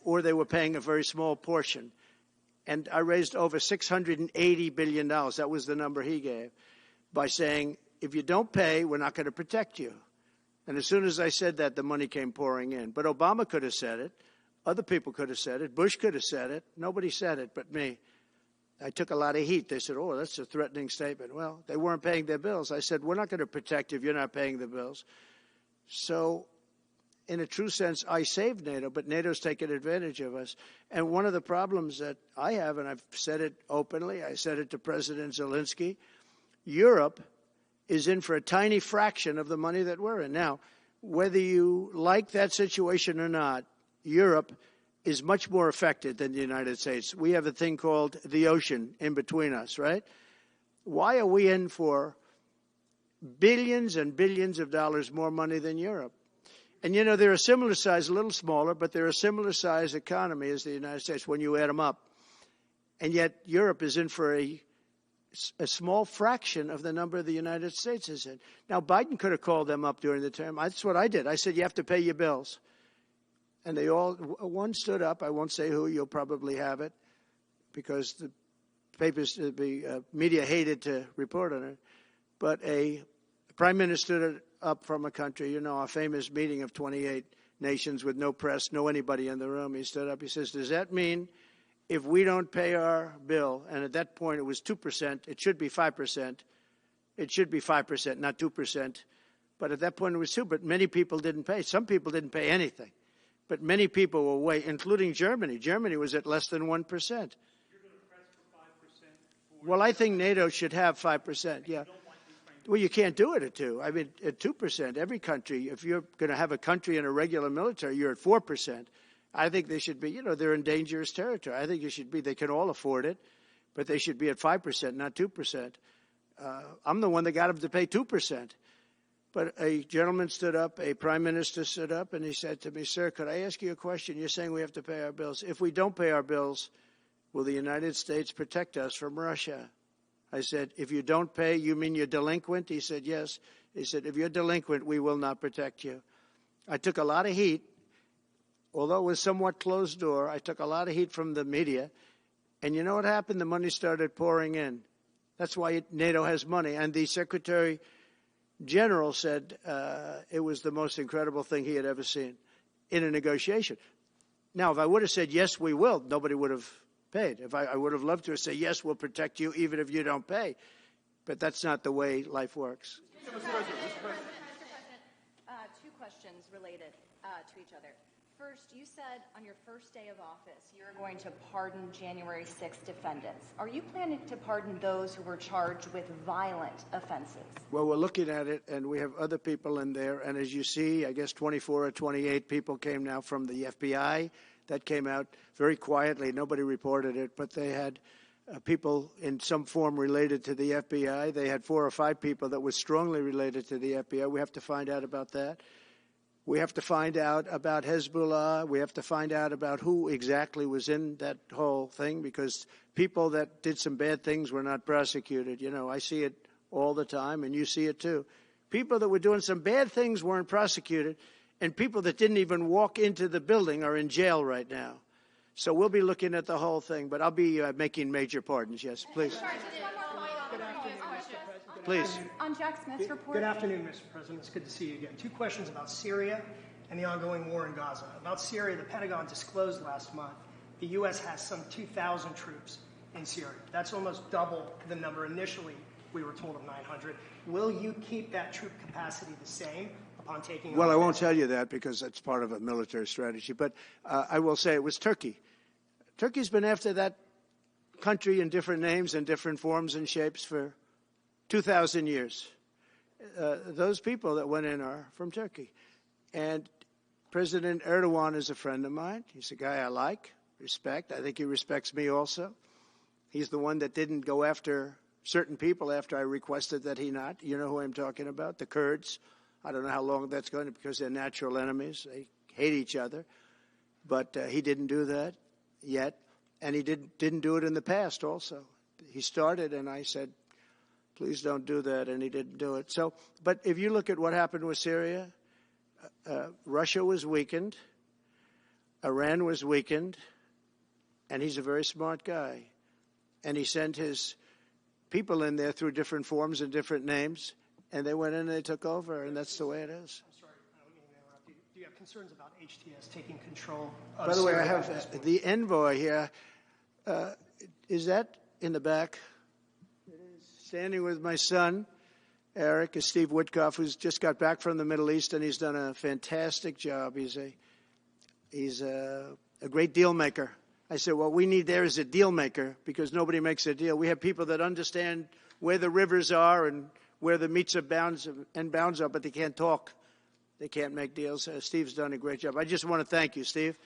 or they were paying a very small portion. And I raised over $680 billion. That was the number he gave, by saying, if you don't pay, we're not going to protect you. And as soon as I said that, the money came pouring in. But Obama could have said it. Other people could have said it. Bush could have said it. Nobody said it but me. I took a lot of heat. They said, oh, that's a threatening statement. Well, they weren't paying their bills. I said, we're not going to protect you if you're not paying the bills. So in a true sense, I saved NATO, but NATO's taken advantage of us. And one of the problems that I have, and I've said it openly, I said it to President Zelensky, Europe is in for a tiny fraction of the money that we're in. Now, whether you like that situation or not, Europe is much more affected than the United States. We have a thing called the ocean in between us, right? Why are we in for billions and billions of dollars more money than Europe? And, you know, they're a similar size, a little smaller, but they're a similar size economy as the United States when you add them up. And yet Europe is in for a small fraction of the number the United States is in. Now, Biden could have called them up during the term. That's what I did. I said, you have to pay your bills. And they all, one stood up. I won't say who. You'll probably have it because the papers, the media hated to report on it. But a prime minister stood up from a country, you know, a famous meeting of 28 nations with no press, no anybody in the room. He stood up. He says, does that mean if we don't pay our bill, and at that point it was 2%, it should be 5%. It should be 5%, not 2%. But at that point it was 2%. But many people didn't pay. Some people didn't pay anything. But many people were way, including Germany. Germany was at less than 1%. You're going to press for 5%? Well, I think NATO should have 5%, yeah. Well, you can't do it at 2%. I mean, at 2%, every country, if you're going to have a country in a regular military, you're at 4%. I think they should be, you know, they're in dangerous territory. I think it should be, they can all afford it, but they should be at 5%, not 2%. I'm the one that got them to pay 2%. But a gentleman stood up, a prime minister stood up, and he said to me, sir, could I ask you a question? You're saying we have to pay our bills. If we don't pay our bills, will the United States protect us from Russia? I said, if you don't pay, you mean you're delinquent? He said, yes. He said, if you're delinquent, we will not protect you. I took a lot of heat. Although it was somewhat closed door, I took a lot of heat from the media. And you know what happened? The money started pouring in. That's why NATO has money. And the Secretary General said it was the most incredible thing he had ever seen in a negotiation. Now, if I would have said, yes, we will, nobody would have paid. If I would have loved to say, yes, we'll protect you even if you don't pay. But that's not the way life works. Mr. President, two questions related to each other. First, you said on your first day of office you're going to pardon January 6th defendants. Are you planning to pardon those who were charged with violent offenses? Well, we're looking at it, and we have other people in there. And as you see, I guess 24 or 28 people came now from the FBI. That came out very quietly. Nobody reported it, but they had people in some form related to the FBI. They had 4 or 5 people that were strongly related to the FBI. We have to find out about that. We have to find out about Hezbollah. We have to find out about who exactly was in that whole thing, because people that did some bad things were not prosecuted. You know, I see it all the time, and you see it too. People that were doing some bad things weren't prosecuted, and people that didn't even walk into the building are in jail right now. So we'll be looking at the whole thing, but I'll be making major pardons. Yes, please. Please. On Jack Smith's report. Good afternoon, Mr. President. It's good to see you again. Two questions about Syria and the ongoing war in Gaza. About Syria, the Pentagon disclosed last month the U.S. has some 2,000 troops in Syria. That's almost double the number initially we were told of 900. Will you keep that troop capacity the same upon taking Well, I won't office? tell you that because that's part of a military strategy. But I will say it was Turkey. Turkey's been after that country in different names and different forms and shapes for 2,000 years. Those people that went in are from Turkey. And President Erdogan is a friend of mine. He's a guy I like, respect. I think he respects me also. He's the one that didn't go after certain people after I requested that he not. You know who I'm talking about, the Kurds. I don't know how long that's going to, because they're natural enemies. They hate each other. But he didn't do that yet. And he didn't do it in the past also. He started, and I said, please don't do that, and he didn't do it. So, but if you look at what happened with Syria, Russia was weakened, Iran was weakened, and he's a very smart guy. And he sent his people in there through different forms and different names, and they went in and they took over, and that's the way it is. I'm sorry, I don't mean to interrupt you. Do you have concerns about HTS taking control of By the way, Syria I at this have point? the envoy here. Is that in the back? Standing with my son, Eric, is Steve Witkoff, who's just got back from the Middle East, and he's done a fantastic job. He's a great deal maker. I said, what we need there is a deal maker, because nobody makes a deal. We have people that understand where the rivers are and where the meets and bounds are, but they can't talk. They can't make deals. Steve's done a great job. I just want to thank you, Steve.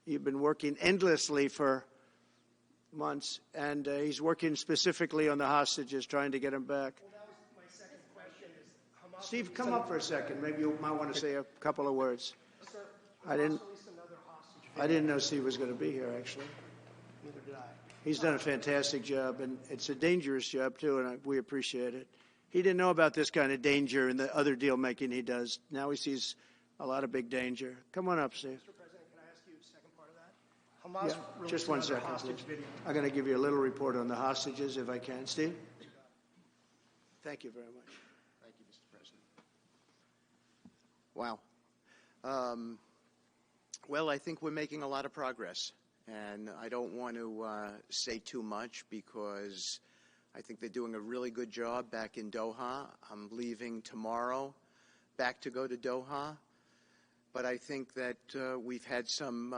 You've been working endlessly for months, and he's working specifically on the hostages, trying to get them back. Well, that was my second question. Is Hamas Steve, come up for a second. Maybe you might want to say a couple of words. Sir, I didn't released another hostage. I didn't know Steve was going to be here, actually. Neither did I. He's done a fantastic job, and it's a dangerous job, too, and we appreciate it. He didn't know about this kind of danger and the other deal-making he does. Now he sees a lot of big danger. Come on up, Steve. Mr. President, can I ask you a second part of that? Hamas Yeah, released just one another second, hostage please. video. I'm going to give you a little report on the hostages, if I can. Steve? Thank you very much. Thank you, Mr. President. Wow. Well, I think we're making a lot of progress, and I don't want to say too much because I think they're doing a really good job back in Doha. I'm leaving tomorrow back to go to Doha, but I think that we've had some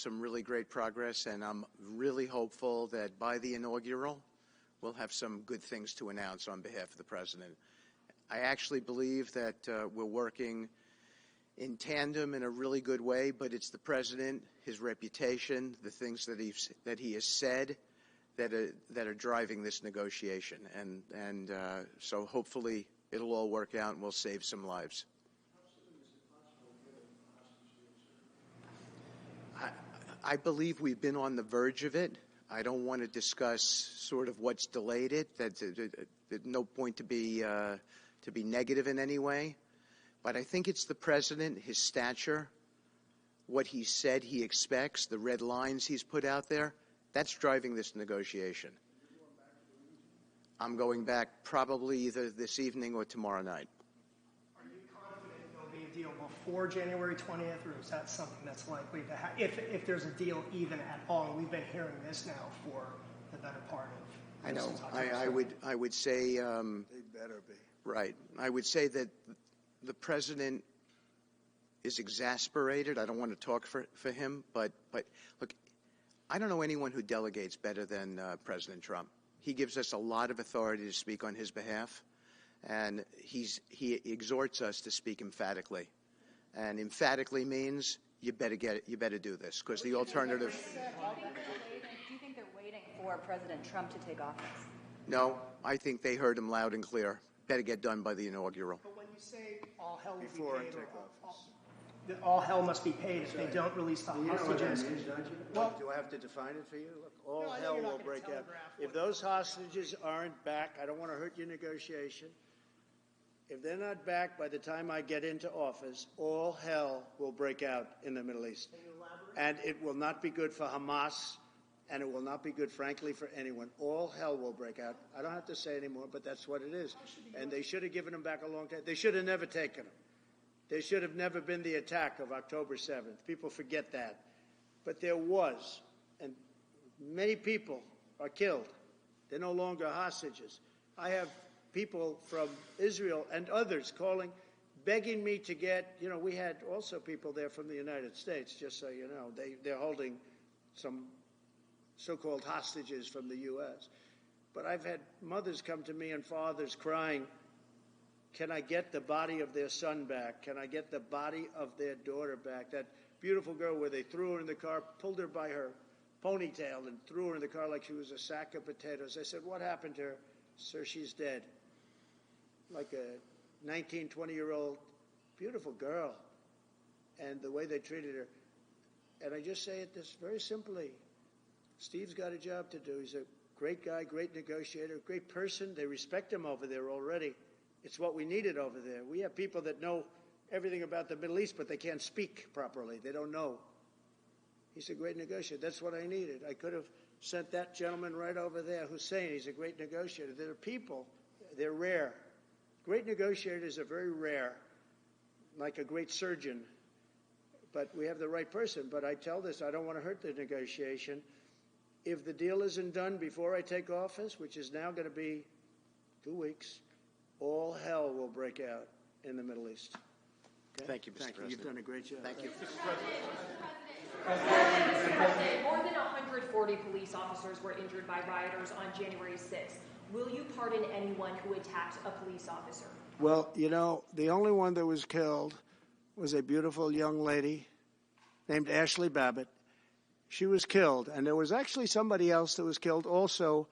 really great progress, and I'm really hopeful that by the inaugural, we'll have some good things to announce on behalf of the President. I actually believe that we're working in tandem in a really good way, but it's the President, his reputation, the things that he has said that are driving this negotiation. And so hopefully it'll all work out and we'll save some lives. I believe we've been on the verge of it. I don't want to discuss sort of what's delayed it. There's no point to be negative in any way. But I think it's the President, his stature, what he said he expects, the red lines he's put out there, that's driving this negotiation. I'm going back probably either this evening or tomorrow night. Are you confident there'll be a deal before January 20th, or is that something that's likely to happen? If there's a deal even at all, and we've been hearing this now for the better part of. I know. I would say. They better be. Right. I would say that the President is exasperated. I don't want to talk for him, but look, I don't know anyone who delegates better than President Trump. He gives us a lot of authority to speak on his behalf, and he exhorts us to speak emphatically. And emphatically means you better do this, because the alternative. Do you think they're waiting for President Trump to take office? No, I think they heard him loud and clear. Better get done by the inaugural. But when you say all hell will Before I be paid, take all hell must be paid if they don't release the You know what that hostages. means, don't you? Well- Do I have to define it for you? Look, all No, I know hell you're not will gonna break out. telegraph If what- those hostages aren't back, I don't want to hurt your negotiation. If they're not back by the time I get into office, all hell will break out in the Middle East. And it will not be good for Hamas, and it will not be good, frankly, for anyone. All hell will break out. I don't have to say anymore, but that's what it is. And they should have given them back a long time. They should have never taken them. There should have never been the attack of October 7th. People forget that. But there was, and many people are killed. They're no longer hostages. I have people from Israel and others calling, begging me to get, we had also people there from the United States, just so you know. They're holding some so-called hostages from the U.S. But I've had mothers come to me and fathers crying, can I get the body of their son back? Can I get the body of their daughter back? That beautiful girl where they threw her in the car, pulled her by her ponytail and threw her in the car like she was a sack of potatoes. I said, what happened to her? Sir, she's dead. Like a 19, 20-year-old beautiful girl. And the way they treated her. And I just say it this very simply. Steve's got a job to do. He's a great guy, great negotiator, great person. They respect him over there already. It's what we needed over there. We have people that know everything about the Middle East, but they can't speak properly. They don't know. He's a great negotiator. That's what I needed. I could have sent that gentleman right over there, Hussein. He's a great negotiator. There are people, they're rare. Great negotiators are very rare, like a great surgeon. But we have the right person. But I tell this, I don't want to hurt the negotiation. If the deal isn't done before I take office, which is now going to be 2 weeks, all hell will break out in the Middle East. Okay? Thank you, Mr. President. You've done a great job. Thank you. Mr. President, more than 140 police officers were injured by rioters on January 6th. Will you pardon anyone who attacked a police officer? Well, the only one that was killed was a beautiful young lady named Ashley Babbitt. She was killed, and there was actually somebody else that was killed, also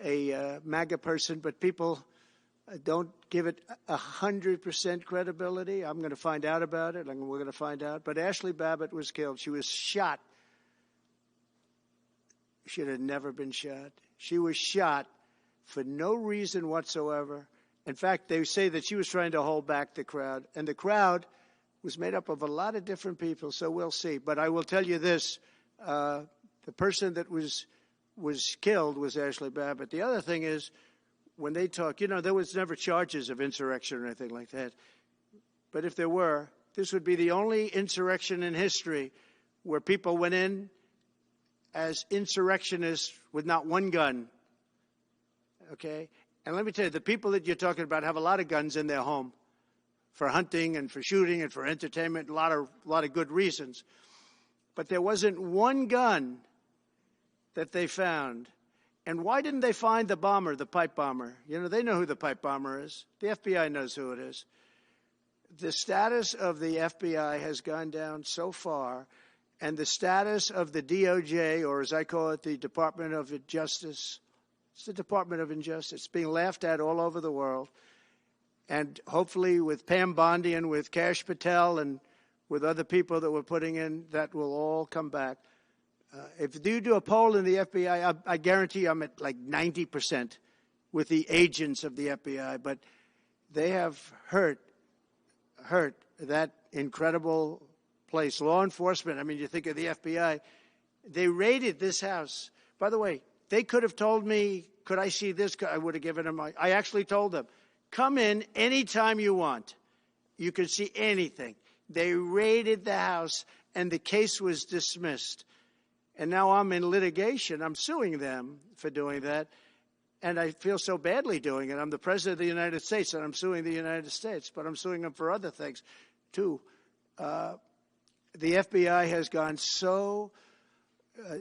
a MAGA person, but people don't give it 100% credibility. I'm going to find out about it, and we're going to find out. But Ashley Babbitt was killed. She was shot. She had never been shot. She was shot for no reason whatsoever. In fact, they say that she was trying to hold back the crowd, and the crowd was made up of a lot of different people, so we'll see. But I will tell you this, the person that was killed was Ashley Babbitt. The other thing is, when they talk, there was never charges of insurrection or anything like that. But if there were, this would be the only insurrection in history where people went in as insurrectionists with not one gun. Okay? And let me tell you, the people that you're talking about have a lot of guns in their home for hunting and for shooting and for entertainment, a lot of good reasons. But there wasn't one gun that they found. And why didn't they find the bomber, the pipe bomber? They know who the pipe bomber is. The FBI knows who it is. The status of the FBI has gone down so far, and the status of the DOJ, or as I call it, the Department of Justice, it's the Department of Injustice. It's being laughed at all over the world. And hopefully with Pam Bondi and with Kash Patel and with other people that we're putting in, that will all come back. If you do a poll in the FBI, I guarantee I'm at like 90% with the agents of the FBI. But they have hurt that incredible place. Law enforcement, you think of the FBI. They raided this house. By the way, they could have told me, could I see this? I would have given them. I actually told them, come in anytime you want. You can see anything. They raided the house, and the case was dismissed. And now I'm in litigation. I'm suing them for doing that. And I feel so badly doing it. I'm the President of the United States, and I'm suing the United States. But I'm suing them for other things, too. The FBI has gone so...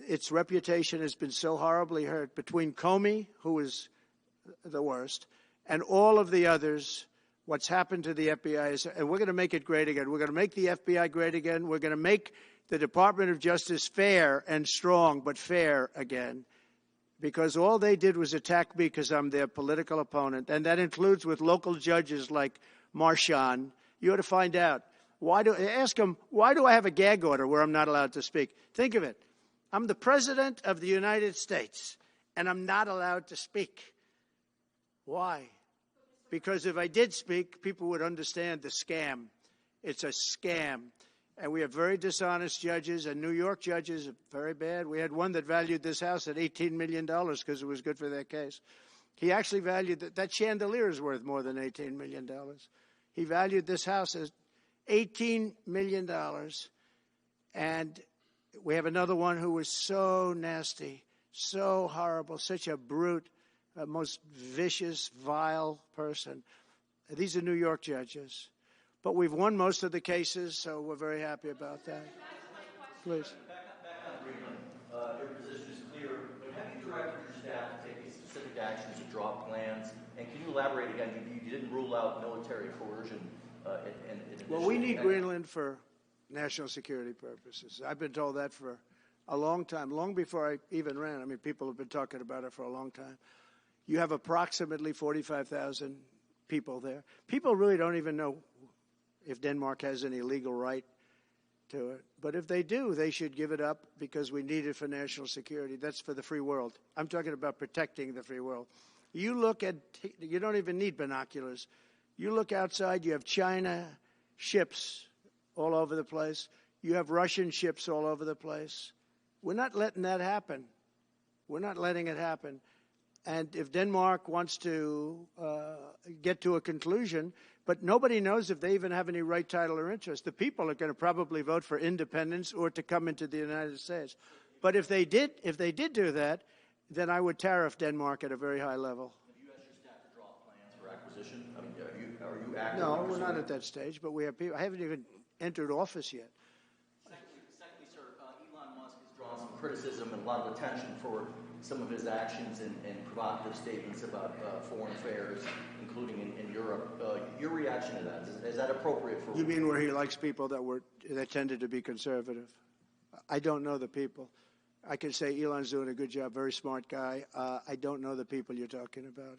its reputation has been so horribly hurt. Between Comey, who is the worst, and all of the others, what's happened to the FBI is, and we're going to make it great again. We're going to make the FBI great again. We're going to make the Department of Justice fair and strong, but fair again. Because all they did was attack me because I'm their political opponent. And that includes with local judges like Marshawn. You ought to find out. Ask them, why do I have a gag order where I'm not allowed to speak? Think of it. I'm the President of the United States, and I'm not allowed to speak. Why? because if I did speak, people would understand the scam. It's a scam. And we have very dishonest judges, and New York judges are very bad. We had one that valued this house at $18 million because it was good for their case. He actually valued that chandelier is worth more than $18 million. He valued this house as $18 million. And we have another one who was so nasty, so horrible, such a brute, most vicious, vile person. These are New York judges. But we've won most of the cases, so we're very happy about that. Please. Back on Greenland, your position is clear, but have you directed your staff to take specific actions to draw plans? And can you elaborate again? You didn't rule out military coercion. Well, we need Greenland for national security purposes. I've been told that for a long time, long before I even ran. I mean, people have been talking about it for a long time. You have approximately 45,000 people there. People really don't even know if Denmark has any legal right to it. But if they do, they should give it up because we need it for national security. That's for the free world. I'm talking about protecting the free world. You look at, you don't even need binoculars. You look outside, you have China ships all over the place. You have Russian ships all over the place. We're not letting that happen. We're not letting it happen. And if Denmark wants to get to a conclusion, but nobody knows if they even have any right, title, or interest. The people are going to probably vote for independence or to come into the United States. But if they did do that, then I would tariff Denmark at a very high level. Have you asked your staff to draw plans for acquisition? I mean, are you active? No, we're not at that stage, but we have people. I haven't even entered office yet. Secondly, sir, Elon Musk has drawn some criticism and a lot of attention for some of his actions and provocative statements about foreign affairs, including in Europe. Your reaction to that, is that appropriate for you? Mean where he likes people that tended to be conservative? I don't know the people. I can say Elon's doing a good job, very smart guy. I don't know the people you're talking about.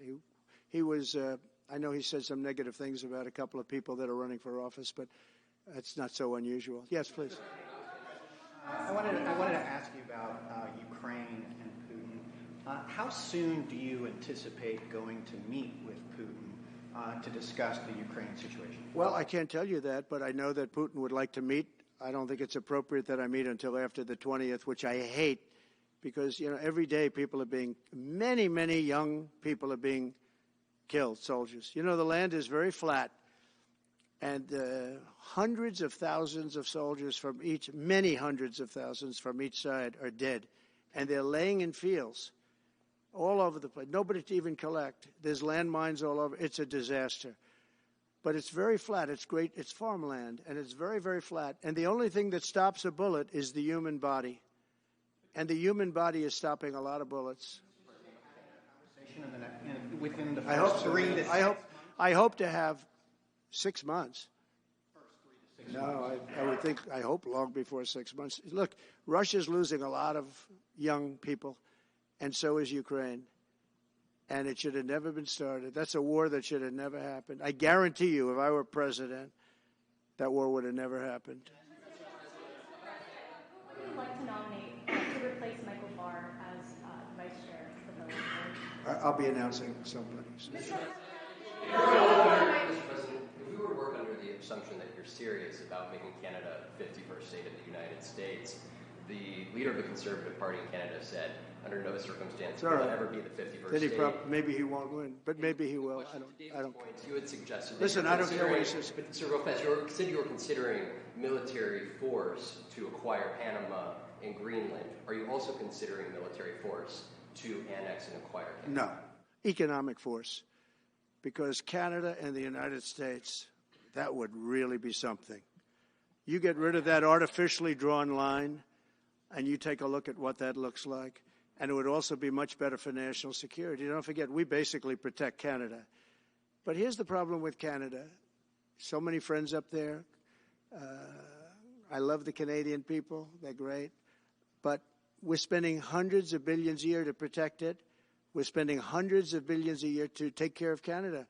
He was, I know he said some negative things about a couple of people that are running for office, but it's not so unusual. Yes, please. I wanted to ask you about Ukraine and Putin. How soon do you anticipate going to meet with Putin to discuss the Ukraine situation? Well, I can't tell you that, but I know that Putin would like to meet. I don't think it's appropriate that I meet until after the 20th, which I hate because, every day many, many young people are being killed, soldiers. The land is very flat, and hundreds of thousands of soldiers many hundreds of thousands from each side are dead, and they're laying in fields all over the place. Nobody to even collect. There's landmines all over. It's a disaster. But it's very flat. It's great. It's farmland, and it's very, very flat. And the only thing that stops a bullet is the human body. And the human body is stopping a lot of bullets. Within the I hope so. I hope to have 6 months. No, I hope long before 6 months. Look, Russia's losing a lot of young people, and so is Ukraine. And it should have never been started. That's a war that should have never happened. I guarantee you, if I were president, that war would have never happened. Who would you like to nominate to replace Michael Barr as vice chair of the board? I'll be announcing somebody. Mr. President, if we were to work under the assumption that you're serious about making Canada 51st state of the United States, the leader of the Conservative Party in Canada said, under no circumstance will it ever be the 51st state. Maybe he won't win, but maybe he will. I don't. Point, you had suggested. Listen, I don't care what he says. But Sir Lopez, you said you were considering military force to acquire Panama and Greenland. Are you also considering military force to annex and acquire Canada? No, economic force, because Canada and the United States, that would really be something. You get rid of that artificially drawn line, and you take a look at what that looks like. And it would also be much better for national security. Don't forget, we basically protect Canada. But here's the problem with Canada. So many friends up there. I love the Canadian people. They're great. But we're spending hundreds of billions a year to protect it. We're spending hundreds of billions a year to take care of Canada.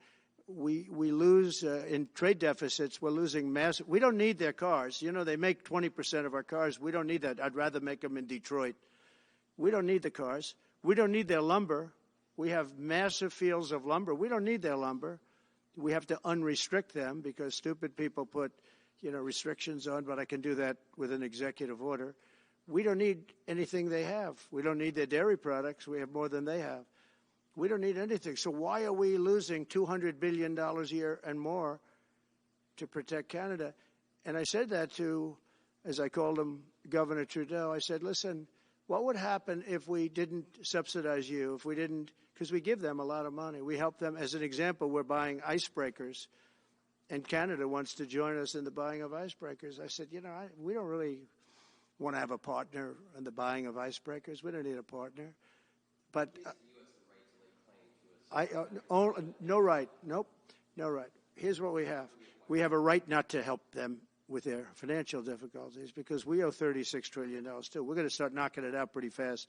We lose in trade deficits. We're losing massive. We don't need their cars. They make 20% of our cars. We don't need that. I'd rather make them in Detroit. We don't need the cars. We don't need their lumber. We have massive fields of lumber. We don't need their lumber. We have to unrestrict them because stupid people put, restrictions on, but I can do that with an executive order. We don't need anything they have. We don't need their dairy products. We have more than they have. We don't need anything. So why are we losing $200 billion a year and more to protect Canada? And I said that to, as I called him, Governor Trudeau. I said, listen, what would happen if we didn't subsidize you, if we didn't, because we give them a lot of money. We help them. As an example, we're buying icebreakers, and Canada wants to join us in the buying of icebreakers. I said, we don't really want to have a partner in the buying of icebreakers. We don't need a partner. But no right. Nope, no right. Here's what we have. We have a right not to help them with their financial difficulties because we owe $36 trillion too. We're going to start knocking it out pretty fast,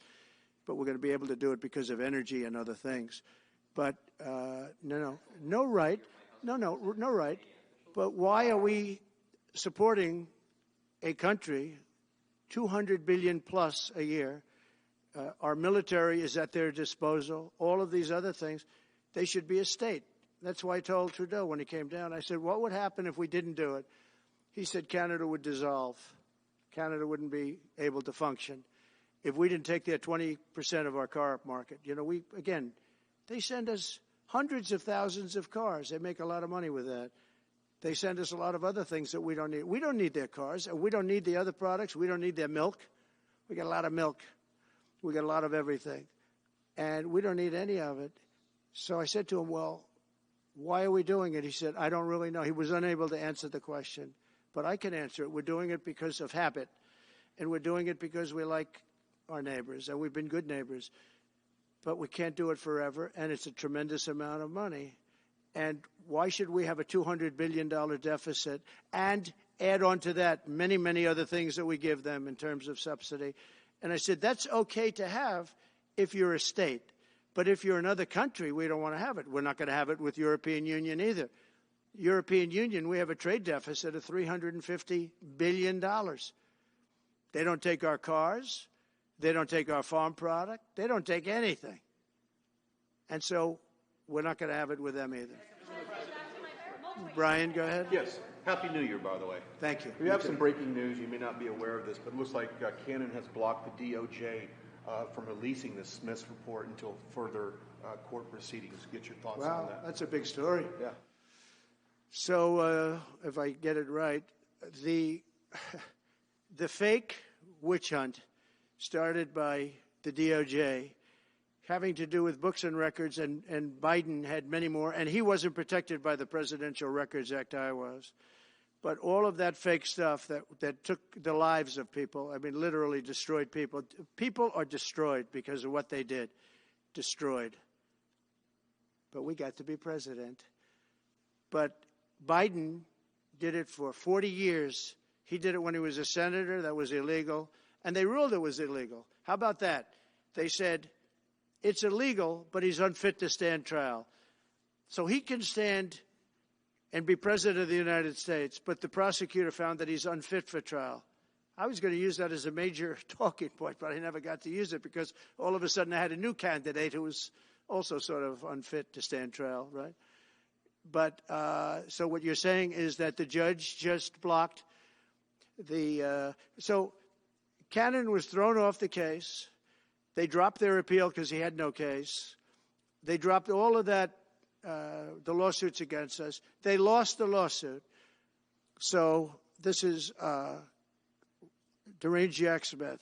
but we're going to be able to do it because of energy and other things. But no right. No right. But why are we supporting a country, $200 billion plus a year? Our military is at their disposal. All of these other things, they should be a state. That's why I told Trudeau when he came down. I said, what would happen if we didn't do it? He said Canada would dissolve. Canada wouldn't be able to function if we didn't take their 20% of our car market. They send us hundreds of thousands of cars. They make a lot of money with that. They send us a lot of other things that we don't need. We don't need their cars, and we don't need the other products. We don't need their milk. We got a lot of milk. We got a lot of everything, and we don't need any of it. So I said to him, well, why are we doing it? He said, I don't really know. He was unable to answer the question, but I can answer it. We're doing it because of habit, and we're doing it because we like our neighbors, and we've been good neighbors, but we can't do it forever, and it's a tremendous amount of money. And why should we have a $200 billion deficit and add on to that many, many other things that we give them in terms of subsidy? And I said, that's okay to have if you're a state. But if you're another country, we don't want to have it. We're not going to have it with European Union either. European Union, we have a trade deficit of $350 billion. They don't take our cars. They don't take our farm product. They don't take anything. And so we're not going to have it with them either. Brian, go ahead. Yes. Happy New Year, by the way. Thank you. We have some breaking news. You may not be aware of this, but it looks like Canada has blocked the DOJ from releasing the Smith's report until further court proceedings. Get your thoughts on that. Wow, that's a big story. Yeah. So if I get it right, the fake witch hunt started by the DOJ having to do with books and records, and Biden had many more, and he wasn't protected by the Presidential Records Act. I was. But all of that fake stuff that took the lives of people, I mean, literally destroyed people. People are destroyed because of what they did. Destroyed. But we got to be president. But Biden did it for 40 years. He did it when he was a senator. That was illegal. And they ruled it was illegal. How about that? They said, it's illegal, but he's unfit to stand trial. So he can stand and be president of the United States, but the prosecutor found that he's unfit for trial. I was going to use that as a major talking point, but I never got to use it because all of a sudden I had a new candidate who was also sort of unfit to stand trial, right? But so what you're saying is that the judge just blocked the so Cannon was thrown off the case. They dropped their appeal because he had no case. They dropped all of that, the lawsuits against us. They lost the lawsuit. So this is Doreen Jack Smith.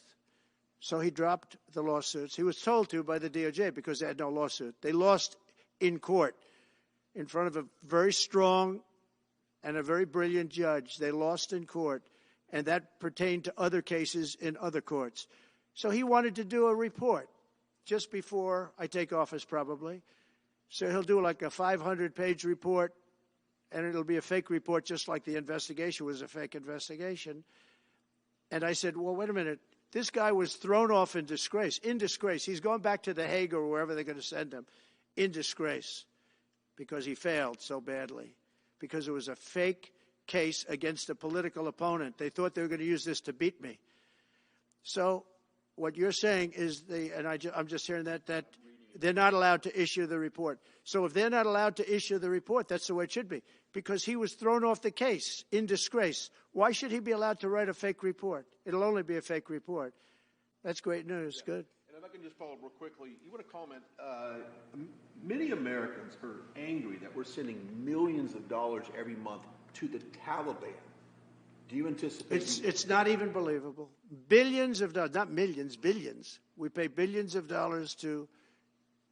So he dropped the lawsuits. He was told to by the DOJ because they had no lawsuit. They lost in court in front of a very strong and a very brilliant judge. They lost in court, and that pertained to other cases in other courts. So he wanted to do a report just before I take office probably. So he'll do like a 500-page report, and it'll be a fake report just like the investigation was a fake investigation. And I said, well, wait a minute. This guy was thrown off in disgrace. In disgrace. He's going back to The Hague or wherever they're going to send him. In disgrace. Because he failed so badly. Because it was a fake case against a political opponent. They thought they were going to use this to beat me. So what you're saying is I'm just hearing that they're not allowed to issue the report. So if they're not allowed to issue the report, that's the way it should be. Because he was thrown off the case in disgrace. Why should he be allowed to write a fake report? It'll only be a fake report. That's great news. Yeah. Good. And if I can just follow up real quickly, you want to comment, many Americans are angry that we're sending millions of dollars every month to the Taliban. Do you anticipate? It's not even believable. Billions of dollars, not millions, billions. We pay billions of dollars to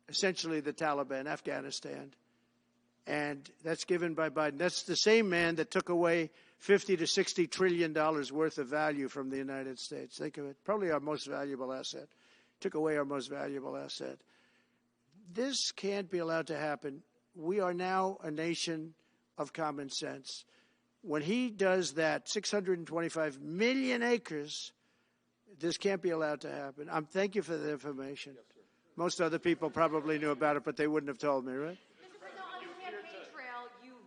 essentially the Taliban, Afghanistan. And that's given by Biden. That's the same man that took away $50 to $60 trillion worth of value from the United States. Think of it. Probably our most valuable asset. Took away our most valuable asset. This can't be allowed to happen. We are now a nation of common sense. When he does that, 625 million acres, this can't be allowed to happen. Thank you for the information. Yes, sir. Most other people probably knew about it, but they wouldn't have told me, right?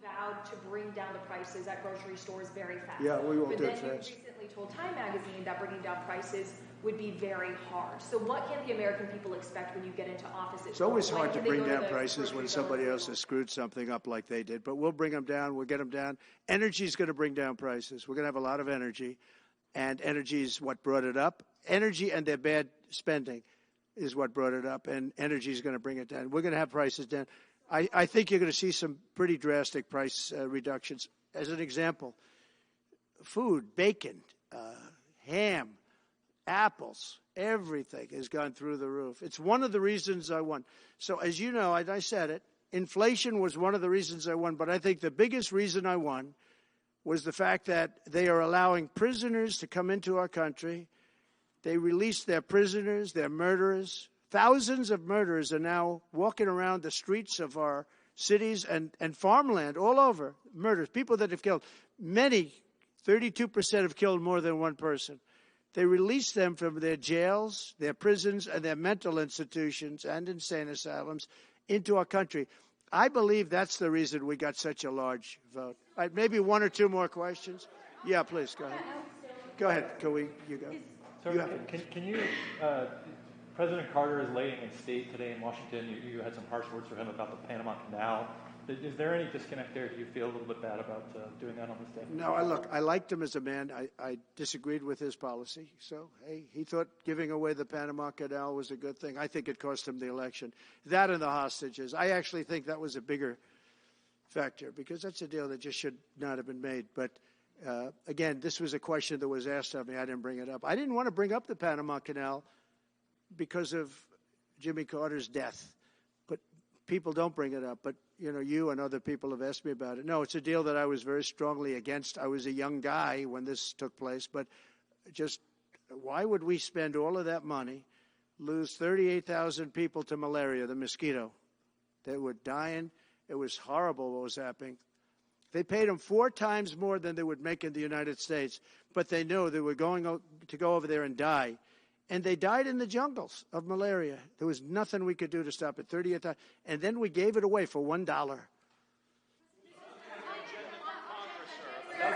Vowed to bring down the prices at grocery stores very fast. Yeah, we won't but do it then you fast. recently told Time Magazine that bringing down prices would be very hard. So what can the American people expect when you get into office? It's always hard to bring down prices when somebody else has screwed something up like they did, but we'll bring them down. We'll get them down. Energy is going to bring down prices. We're going to have a lot of energy, and energy is what brought it up. Energy and their bad spending is what brought it up, and energy is going to bring it down. We're going to have prices down. I think you're going to see some pretty drastic price reductions. As an example, food, bacon, ham, apples, everything has gone through the roof. It's one of the reasons I won. So as you know, I said it, inflation was one of the reasons I won, but I think the biggest reason I won was the fact that they are allowing prisoners to come into our country. They released their prisoners, their murderers. Thousands of murderers are now walking around the streets of our cities and farmland all over. Murders, people that have killed. Many, 32% have killed more than one person. They released them from their jails, their prisons, and their mental institutions and insane asylums into our country. I believe that's the reason we got such a large vote. All right, maybe one or two more questions. Yeah, please, go ahead. Go ahead. You go. So can you President Carter is laying in state today in Washington. You had some harsh words for him about the Panama Canal. Is there any disconnect there? Do you feel a little bit bad about doing that on this day? No, I liked him as a man. I disagreed with his policy. So, hey, he thought giving away the Panama Canal was a good thing. I think it cost him the election. That and the hostages. I actually think that was a bigger factor because that's a deal that just should not have been made. But, again, this was a question that was asked of me. I didn't bring it up. I didn't want to bring up the Panama Canal because of Jimmy Carter's death. But people don't bring it up. But, you and other people have asked me about it. No, it's a deal that I was very strongly against. I was a young guy when this took place. But just why would we spend all of that money, lose 38,000 people to malaria, the mosquito? They were dying. It was horrible what was happening. They paid them 4 times more than they would make in the United States. But they knew they were going to go over there and die. And they died in the jungles of malaria. There was nothing we could do to stop it. 38,000. And then we gave it away for $1. About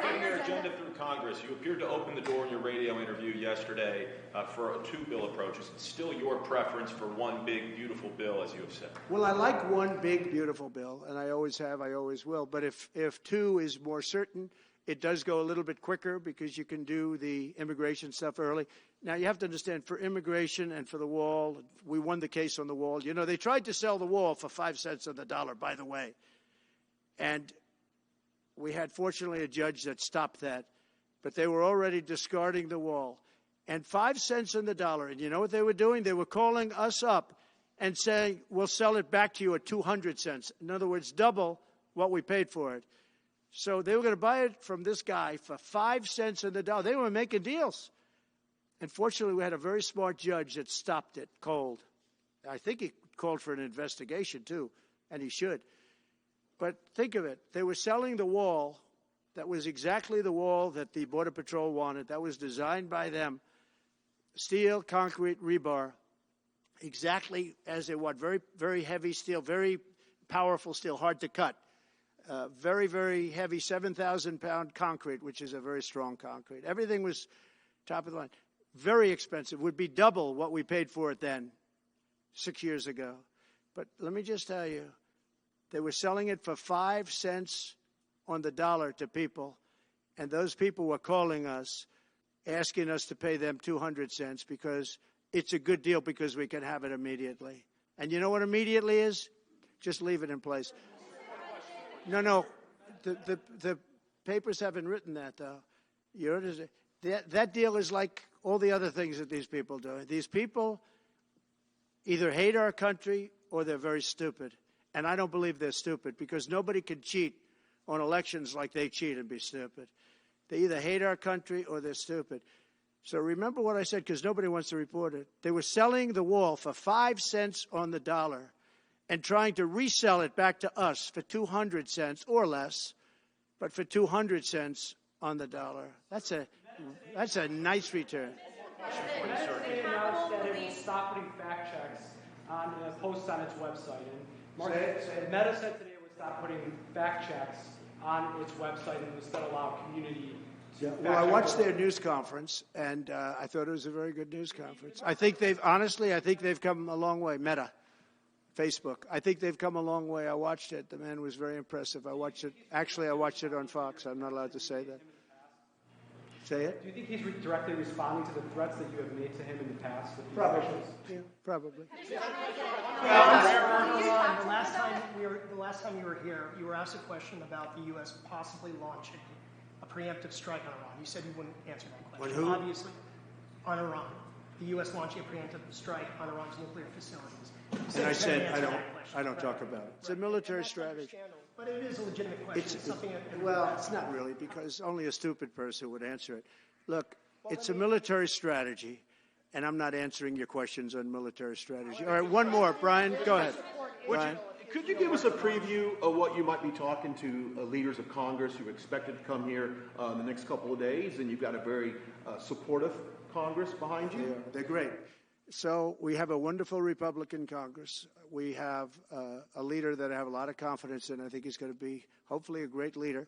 getting your agenda through Congress, you appeared to open the door in your radio interview yesterday for 2 bill approaches. It's still your preference for one big, beautiful bill, as you have said. Well, I like one big, beautiful bill, and I always have, I always will. But if 2 is more certain, it does go a little bit quicker because you can do the immigration stuff early. Now, you have to understand, for immigration and for the wall, we won the case on the wall. They tried to sell the wall for 5 cents on the dollar, by the way. And we had, fortunately, a judge that stopped that. But they were already discarding the wall. And 5 cents on the dollar. And you know what they were doing? They were calling us up and saying, we'll sell it back to you at 200 cents. In other words, double what we paid for it. So they were going to buy it from this guy for 5 cents on the dollar. They were making deals. And fortunately, we had a very smart judge that stopped it cold. I think he called for an investigation, too, and he should. But think of it. They were selling the wall that was exactly the wall that the Border Patrol wanted. That was designed by them. Steel, concrete, rebar, exactly as they want. Very, very heavy steel, very powerful steel, hard to cut. Very, very heavy, 7,000-pound concrete, which is a very strong concrete. Everything was top of the line. Very expensive. Would be double what we paid for it then, 6 years ago. But let me just tell you, they were selling it for 5 cents on the dollar to people, and those people were calling us, asking us to pay them 200 cents because it's a good deal because we can have it immediately. And you know what immediately is? Just leave it in place. No, the papers haven't written that, though. That deal is like all the other things that these people do. These people either hate our country or they're very stupid. And I don't believe they're stupid because nobody can cheat on elections like they cheat and be stupid. They either hate our country or they're stupid. So remember what I said because nobody wants to report it. They were selling the wall for 5 cents on the dollar and trying to resell it back to us for 200 cents or less, but for 200 cents on the dollar. That's a nice return. They announced that it will stop putting fact checks on posts on its website. And Meta said today it would stop putting fact checks on its website and instead allow community. Well, I watched their news conference, and I thought it was a very good news conference. I think they've come a long way. Meta, Facebook. I think they've come a long way. I watched it. The man was very impressive. I watched it. Actually, I watched it on Fox. I'm not allowed to say that. Say it? Do you think he's directly responding to the threats that you have made to him in the past? Probably. Yeah, probably. The last time you were here, you were asked a question about the U.S. possibly launching a preemptive strike on Iran. You said you wouldn't answer that question. On who? Obviously, on Iran. The U.S. launching a preemptive strike on Iran's nuclear facilities. And I said I don't talk about it. It's a military strategy. But it is a legitimate question. It's not really, because only a stupid person would answer it. Look, it's a military strategy, and I'm not answering your questions on military strategy. All right, one more. Brian, go ahead. Brian. Could you give us a preview of what you might be talking to leaders of Congress who are expected to come here in the next couple of days? And you've got a very supportive Congress behind you. They're great. So we have a wonderful Republican Congress. We have a leader that I have a lot of confidence in. I think he's going to be, hopefully, a great leader,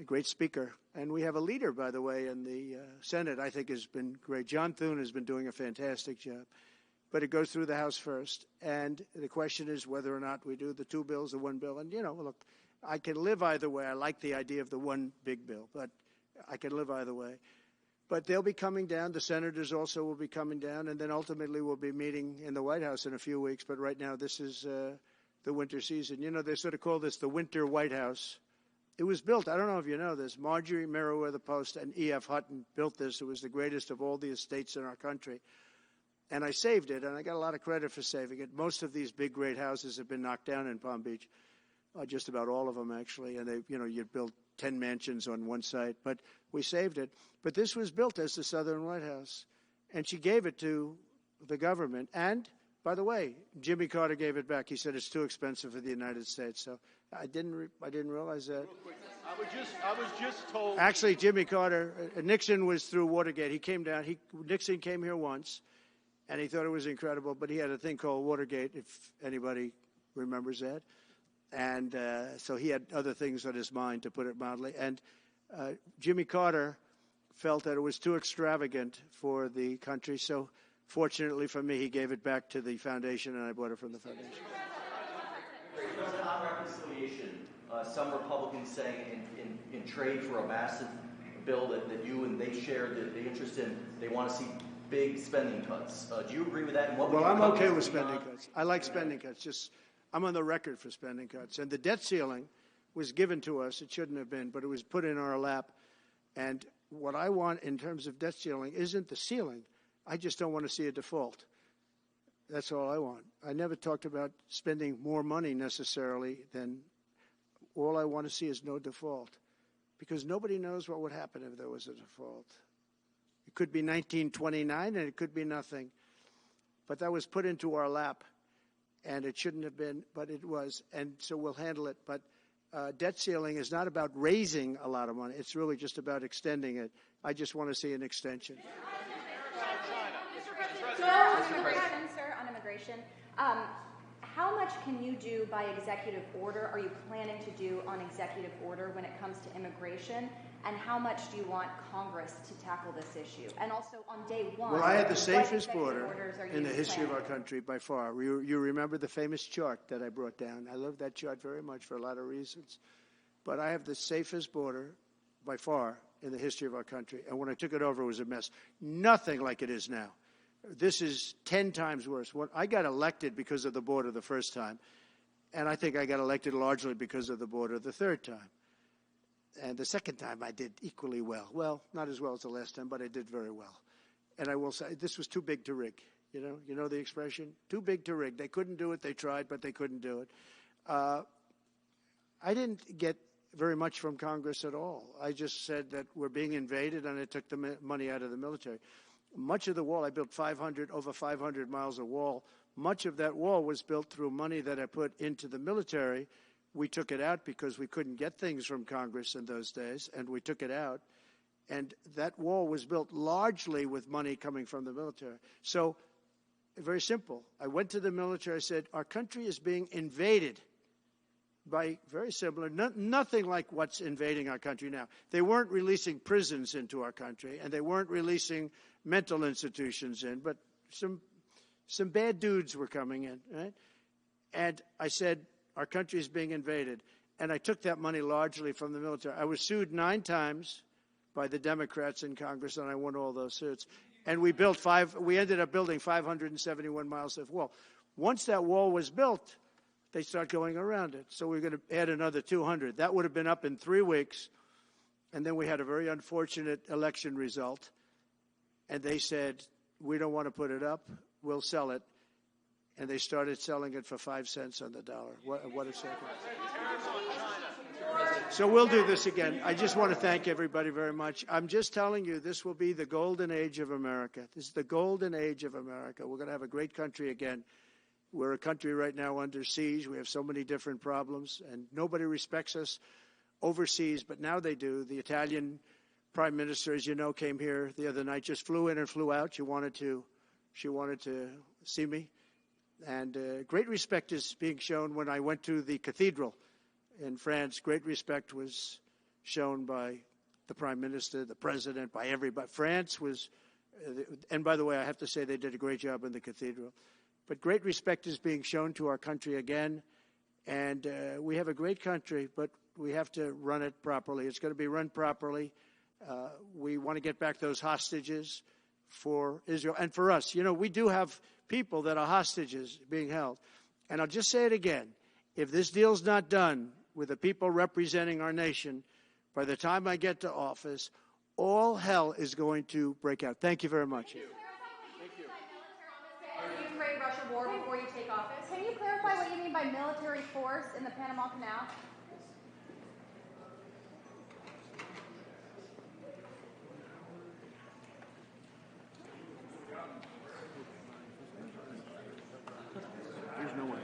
a great speaker. And we have a leader, by the way, in the Senate I think has been great. John Thune has been doing a fantastic job. But it goes through the House first. And the question is whether or not we do the two bills or one bill. And, look, I can live either way. I like the idea of the one big bill, but I can live either way. But they'll be coming down. The senators also will be coming down. And then ultimately we'll be meeting in the White House in a few weeks. But right now this is the winter season. They sort of call this the winter White House. It was built, I don't know if you know this, Marjorie Meriwether Post and E.F. Hutton built this. It was the greatest of all the estates in our country. And I saved it, and I got a lot of credit for saving it. Most of these big, great houses have been knocked down in Palm Beach, just about all of them, actually. And you'd build 10 mansions on one site, but we saved it. But this was built as the Southern White House, and she gave it to the government. And, by the way, Jimmy Carter gave it back. He said it's too expensive for the United States. So I didn't realize that. I was just told. Actually, Jimmy Carter, Nixon was through Watergate. He came down. Nixon came here once. And he thought it was incredible, but he had a thing called Watergate, if anybody remembers that. And so he had other things on his mind, to put it mildly. And Jimmy Carter felt that it was too extravagant for the country. So fortunately for me, he gave it back to the foundation, and I bought it from the foundation. On reconciliation, some Republicans saying in trade for a massive bill that you and they share the interest in, they want to see big spending cuts. Do you agree with that? And Well, I'm okay with spending cuts. I like spending cuts. I'm on the record for spending cuts. And the debt ceiling was given to us. It shouldn't have been, but it was put in our lap. And what I want in terms of debt ceiling isn't the ceiling. I just don't want to see a default. That's all I want. I never talked about spending more money necessarily than all I want to see is no default. Because nobody knows what would happen if there was a default. It could be 1929 and it could be nothing. But that was put into our lap, and it shouldn't have been, but it was. And so we'll handle it. But debt ceiling is not about raising a lot of money. It's really just about extending it. I just want to see an extension. On immigration, how much can you do by executive order? Are you planning to do on executive order when it comes to immigration? And how much do you want Congress to tackle this issue? And also, on day one, well, I had the safest what border orders are in the you history of our planning? country by far. You remember the famous chart that I brought down. I love that chart very much for a lot of reasons. But I have the safest border by far in the history of our country. And when I took it over, it was a mess. Nothing like it is now. This is 10 times worse. I got elected because of the border the first time, and I think I got elected largely because of the border the third time. And the second time I did equally well. Well, not as well as the last time, but I did very well. And I will say, this was too big to rig. You know the expression? Too big to rig. They couldn't do it. They tried, but they couldn't do it. I didn't get very much from Congress at all. I just said that we're being invaded, and I took the money out of the military. Much of the wall, I built over 500 miles of wall. Much of that wall was built through money that I put into the military. We took it out because we couldn't get things from Congress in those days, and we took it out. And that wall was built largely with money coming from the military. So, very simple. I went to the military. I said, our country is being invaded by very similar, nothing like what's invading our country now. They weren't releasing prisons into our country, and they weren't releasing mental institutions in, but some bad dudes were coming in, right? And I said, our country is being invaded. And I took that money largely from the military. I was sued 9 times by the Democrats in Congress, and I won all those suits. And we ended up building 571 miles of wall. Once that wall was built, they start going around it. So we're going to add another 200. That would have been up in 3 weeks. And then we had a very unfortunate election result. And they said, we don't want to put it up. We'll sell it. And they started selling it for 5 cents on the dollar. What a second. So we'll do this again. I just want to thank everybody very much. I'm just telling you, this will be the golden age of America. This is the golden age of America. We're going to have a great country again. We're a country right now under siege. We have so many different problems, and nobody respects us overseas, but now they do. The Italian prime minister, as you know, came here the other night, just flew in and flew out. She wanted to see me. And great respect is being shown when I went to the cathedral in France. Great respect was shown by the prime minister, the president, by everybody. France was, and by the way, I have to say they did a great job in the cathedral. But great respect is being shown to our country again. And we have a great country, but we have to run it properly. It's going to be run properly. We want to get back those hostages for Israel and for us. You know, we do have people that are hostages being held. And I'll just say it again. If this deal's not done with the people representing our nation, by the time I get to office, all hell is going to break out. Thank you very much. Ukraine-Russia war before you take office. Can you clarify what you mean by military force in the Panama Canal? There's no one.